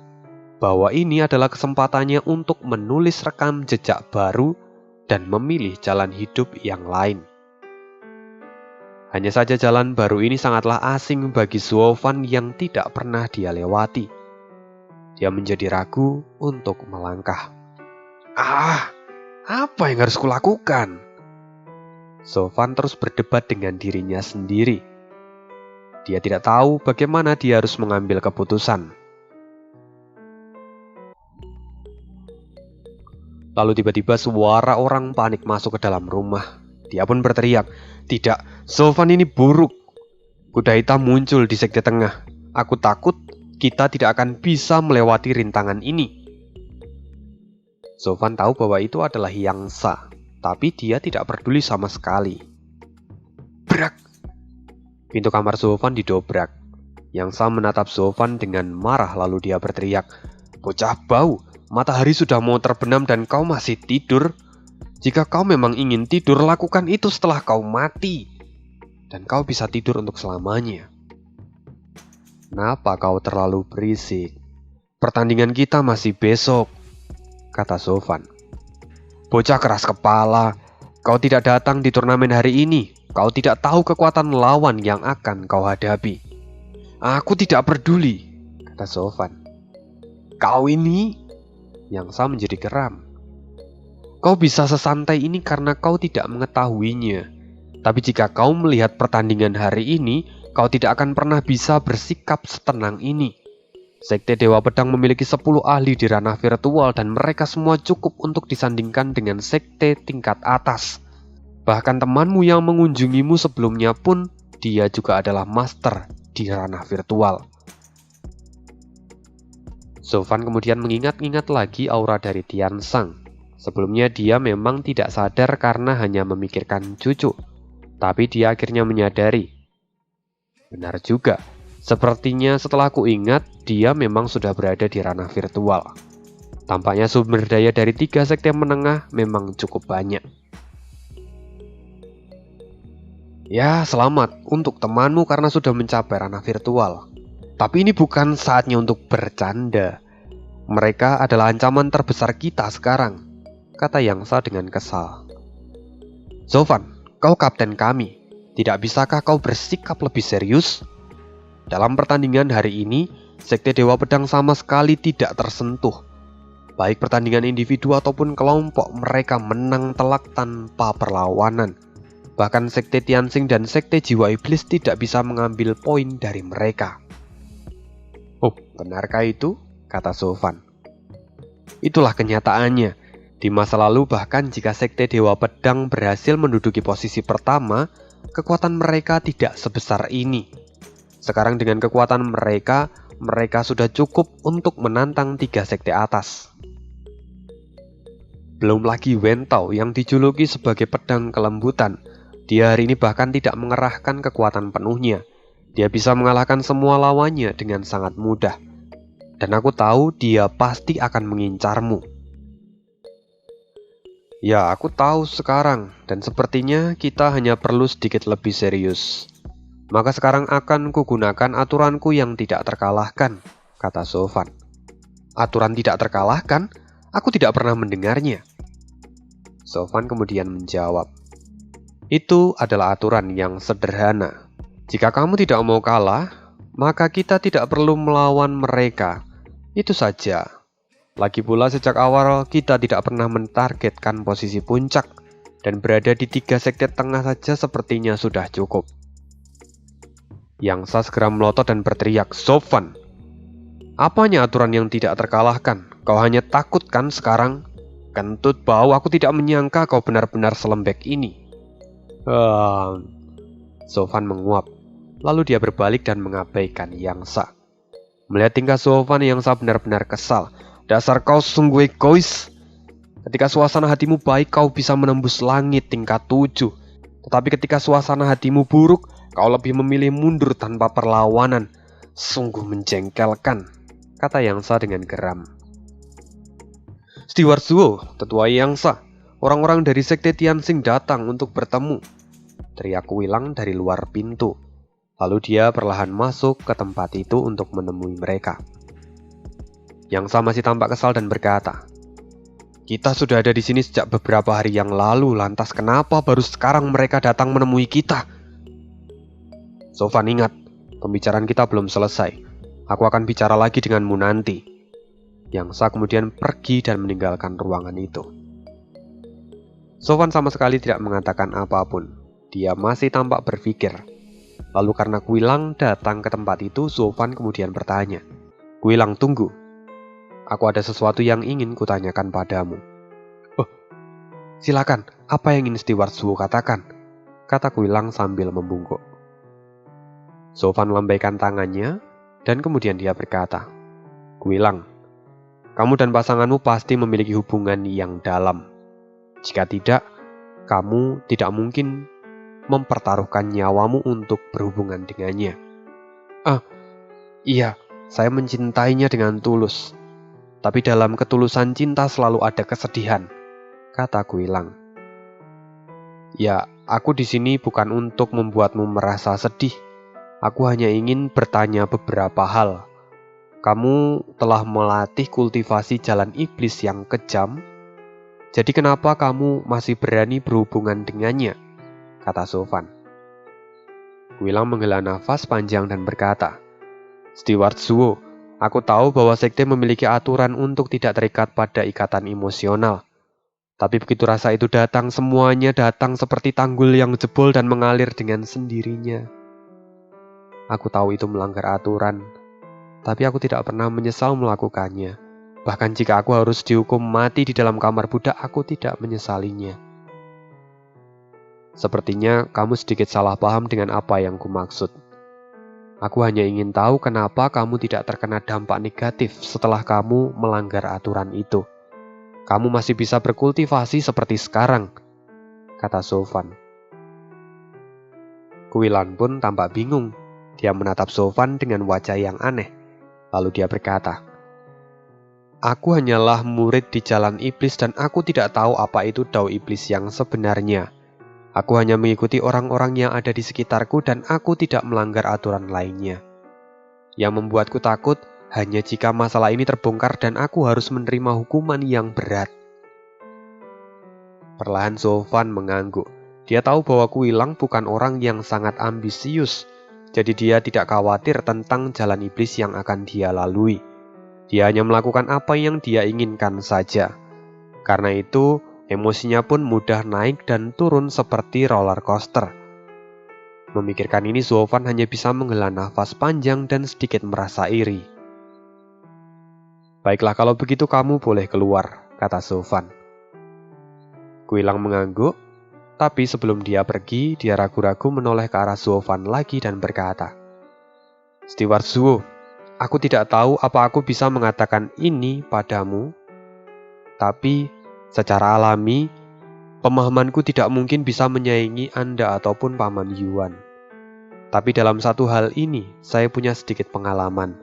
bahwa ini adalah kesempatannya untuk menulis rekam jejak baru dan memilih jalan hidup yang lain. Hanya saja jalan baru ini sangatlah asing bagi Sofan yang tidak pernah dia lewati. Dia menjadi ragu untuk melangkah. Apa yang harus kulakukan? Sofan terus berdebat dengan dirinya sendiri. Dia tidak tahu bagaimana dia harus mengambil keputusan. Lalu tiba-tiba suara orang panik masuk ke dalam rumah. Dia pun berteriak, "Tidak, Sofan ini buruk. Kuda hitam muncul di sekte tengah. Aku takut kita tidak akan bisa melewati rintangan ini." Sofan tahu bahwa itu adalah Yangsa, tapi dia tidak peduli sama sekali. Brak! Pintu kamar Sofan didobrak. Yangsa menatap Sofan dengan marah lalu dia berteriak, "Bocah bau, matahari sudah mau terbenam dan kau masih tidur? Jika kau memang ingin tidur, lakukan itu setelah kau mati. Dan kau bisa tidur untuk selamanya. Kenapa kau terlalu berisik? Pertandingan kita masih besok," kata Sofan. "Bocah keras kepala, kau tidak datang di turnamen hari ini. Kau tidak tahu kekuatan lawan yang akan kau hadapi." "Aku tidak peduli," kata Sofan. "Kau ini," Yangsa menjadi geram. "Kau bisa sesantai ini karena kau tidak mengetahuinya. Tapi jika kau melihat pertandingan hari ini, kau tidak akan pernah bisa bersikap setenang ini. Sekte Dewa Pedang memiliki 10 ahli di ranah virtual dan mereka semua cukup untuk disandingkan dengan sekte tingkat atas. Bahkan temanmu yang mengunjungimu sebelumnya pun, dia juga adalah master di ranah virtual." Sofan kemudian mengingat-ingat lagi aura dari Tiansang. Sebelumnya dia memang tidak sadar karena hanya memikirkan cucu. Tapi dia akhirnya menyadari. Benar juga. Sepertinya setelah ku ingat, dia memang sudah berada di ranah virtual. Tampaknya sumber daya dari 3 sekte menengah memang cukup banyak. Ya, selamat untuk temanmu karena sudah mencapai ranah virtual. Tapi ini bukan saatnya untuk bercanda. Mereka adalah ancaman terbesar kita sekarang, kata Yangsa dengan kesal. "Sofan, kau kapten kami. Tidak bisakah kau bersikap lebih serius? Dalam pertandingan hari ini, Sekte Dewa Pedang sama sekali tidak tersentuh. Baik pertandingan individu ataupun kelompok, mereka menang telak tanpa perlawanan. Bahkan Sekte Tianxing dan Sekte Jiwa Iblis tidak bisa mengambil poin dari mereka." "Oh, benarkah itu?" kata Sofan. "Itulah kenyataannya. Di masa lalu bahkan jika Sekte Dewa Pedang berhasil menduduki posisi pertama, kekuatan mereka tidak sebesar ini. Sekarang dengan kekuatan mereka sudah cukup untuk menantang 3 sekte atas." Belum lagi Wentao yang dijuluki sebagai pedang kelembutan. Dia hari ini bahkan tidak mengerahkan kekuatan penuhnya. Dia bisa mengalahkan semua lawannya dengan sangat mudah. Dan aku tahu dia pasti akan mengincarmu. Ya, aku tahu sekarang. Dan sepertinya kita hanya perlu sedikit lebih serius. Maka sekarang akan kugunakan aturanku yang tidak terkalahkan, kata Sofan. Aturan tidak terkalahkan? Aku tidak pernah mendengarnya. Sofan kemudian menjawab. Itu adalah aturan yang sederhana. Jika kamu tidak mau kalah, maka kita tidak perlu melawan mereka. Itu saja. Lagi pula sejak awal kita tidak pernah mentargetkan posisi puncak, dan berada di 3 sekte tengah saja sepertinya sudah cukup. Yangsa segera melotot dan berteriak, Sofan, apanya aturan yang tidak terkalahkan? Kau hanya takut kan sekarang? Kentut bau, aku tidak menyangka kau benar-benar selembek ini. Sofan menguap. Lalu dia berbalik dan mengabaikan Yangsa. Melihat tingkah Sofan, Yangsa benar-benar kesal. Dasar kau sungguh egois. Ketika suasana hatimu baik, kau bisa menembus langit tingkat 7. Tetapi ketika suasana hatimu buruk, kau lebih memilih mundur tanpa perlawanan. Sungguh menjengkelkan, kata Yangsa dengan geram. Steward Zuo, tetua Yangsa, orang-orang dari sekte Tianxing datang untuk bertemu, teriak Wilang dari luar pintu. Lalu dia perlahan masuk ke tempat itu untuk menemui mereka. Yangsa masih tampak kesal dan berkata, kita sudah ada di sini sejak beberapa hari yang lalu, lantas kenapa baru sekarang mereka datang menemui kita? Sofan, ingat, pembicaraan kita belum selesai. Aku akan bicara lagi denganmu nanti. Yangsa kemudian pergi dan meninggalkan ruangan itu. Sofan sama sekali tidak mengatakan apapun. Dia masih tampak berpikir. Lalu karena Wilang datang ke tempat itu, Sofan kemudian bertanya, Wilang, tunggu. Aku ada sesuatu yang ingin kutanyakan padamu. Oh, silakan, apa yang ingin Steward Zuo katakan? Kata Wilang sambil membungkuk. Sofan melambaikan tangannya, dan kemudian dia berkata, Wilang, kamu dan pasanganmu pasti memiliki hubungan yang dalam. Jika tidak, kamu tidak mungkin mempertaruhkan nyawamu untuk berhubungan dengannya. Iya, saya mencintainya dengan tulus. Tapi dalam ketulusan cinta selalu ada kesedihan, kata Wilang. Ya, aku di sini bukan untuk membuatmu merasa sedih. Aku hanya ingin bertanya beberapa hal. Kamu telah melatih kultivasi jalan iblis yang kejam. Jadi kenapa kamu masih berani berhubungan dengannya? Kata Sofan. Wilang menghela nafas panjang dan berkata, Steward Zuo, aku tahu bahwa sekte memiliki aturan untuk tidak terikat pada ikatan emosional. Tapi begitu rasa itu datang, semuanya datang seperti tanggul yang jebol dan mengalir dengan sendirinya. Aku tahu itu melanggar aturan, tapi aku tidak pernah menyesal melakukannya. Bahkan jika aku harus dihukum mati di dalam kamar budak, aku tidak menyesalinya. Sepertinya kamu sedikit salah paham dengan apa yang kumaksud. Aku hanya ingin tahu kenapa kamu tidak terkena dampak negatif setelah kamu melanggar aturan itu. Kamu masih bisa berkultivasi seperti sekarang, kata Sofan. Wilang pun tampak bingung. Dia menatap Sofan dengan wajah yang aneh. Lalu dia berkata, aku hanyalah murid di jalan iblis dan aku tidak tahu apa itu dao iblis yang sebenarnya. Aku hanya mengikuti orang-orang yang ada di sekitarku dan aku tidak melanggar aturan lainnya. Yang membuatku takut hanya jika masalah ini terbongkar dan aku harus menerima hukuman yang berat. Perlahan Sofan mengangguk. Dia tahu bahwa Wilang bukan orang yang sangat ambisius. Jadi dia tidak khawatir tentang jalan iblis yang akan dia lalui. Dia hanya melakukan apa yang dia inginkan saja. Karena itu, emosinya pun mudah naik dan turun seperti roller coaster. Memikirkan ini, Sofan hanya bisa menghela nafas panjang dan sedikit merasa iri. Baiklah, kalau begitu kamu boleh keluar, kata Sofan. Wilang mengangguk. Tapi sebelum dia pergi, dia ragu-ragu menoleh ke arah Sofan lagi dan berkata, Steward Zuo, aku tidak tahu apa aku bisa mengatakan ini padamu, tapi Secara alami, pemahamanku tidak mungkin bisa menyaingi Anda ataupun Paman Yuan. Tapi dalam satu hal ini, saya punya sedikit pengalaman,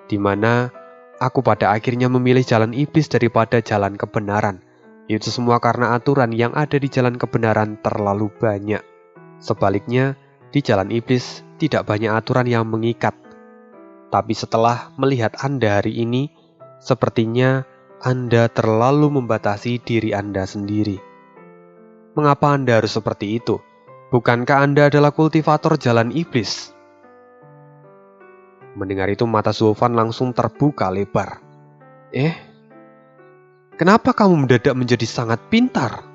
di mana aku pada akhirnya memilih jalan iblis daripada jalan kebenaran. Itu semua karena aturan yang ada di jalan kebenaran terlalu banyak. Sebaliknya, di jalan iblis tidak banyak aturan yang mengikat. Tapi setelah melihat Anda hari ini, sepertinya Anda terlalu membatasi diri Anda sendiri. Mengapa Anda harus seperti itu? Bukankah Anda adalah kultivator jalan iblis? Mendengar itu mata Zofan langsung terbuka lebar. Kenapa kamu mendadak menjadi sangat pintar?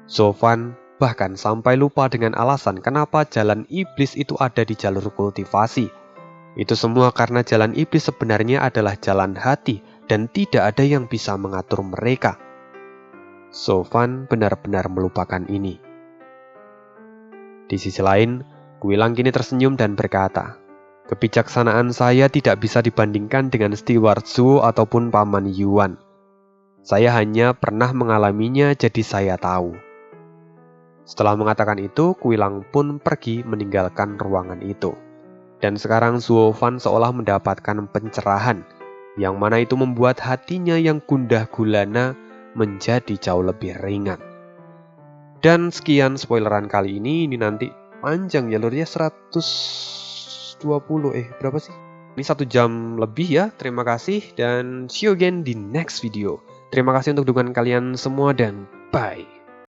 Zofan bahkan sampai lupa dengan alasan kenapa jalan iblis itu ada di jalur kultivasi. Itu semua karena jalan iblis sebenarnya adalah jalan hati dan tidak ada yang bisa mengatur mereka. Zofan benar-benar melupakan ini. Di sisi lain, Guilang kini tersenyum dan berkata, kebijaksanaan saya tidak bisa dibandingkan dengan Steward Zhou ataupun Paman Yuan. Saya hanya pernah mengalaminya, jadi saya tahu. Setelah mengatakan itu, Guilang pun pergi meninggalkan ruangan itu. Dan sekarang Zofan seolah mendapatkan pencerahan, yang mana itu membuat hatinya yang gundah gulana menjadi jauh lebih ringan. Dan sekian spoileran kali ini nanti panjang jalurnya 120 berapa sih? Ini 1 jam lebih ya. Terima kasih dan see you again di next video. Terima kasih untuk dukungan kalian semua dan bye.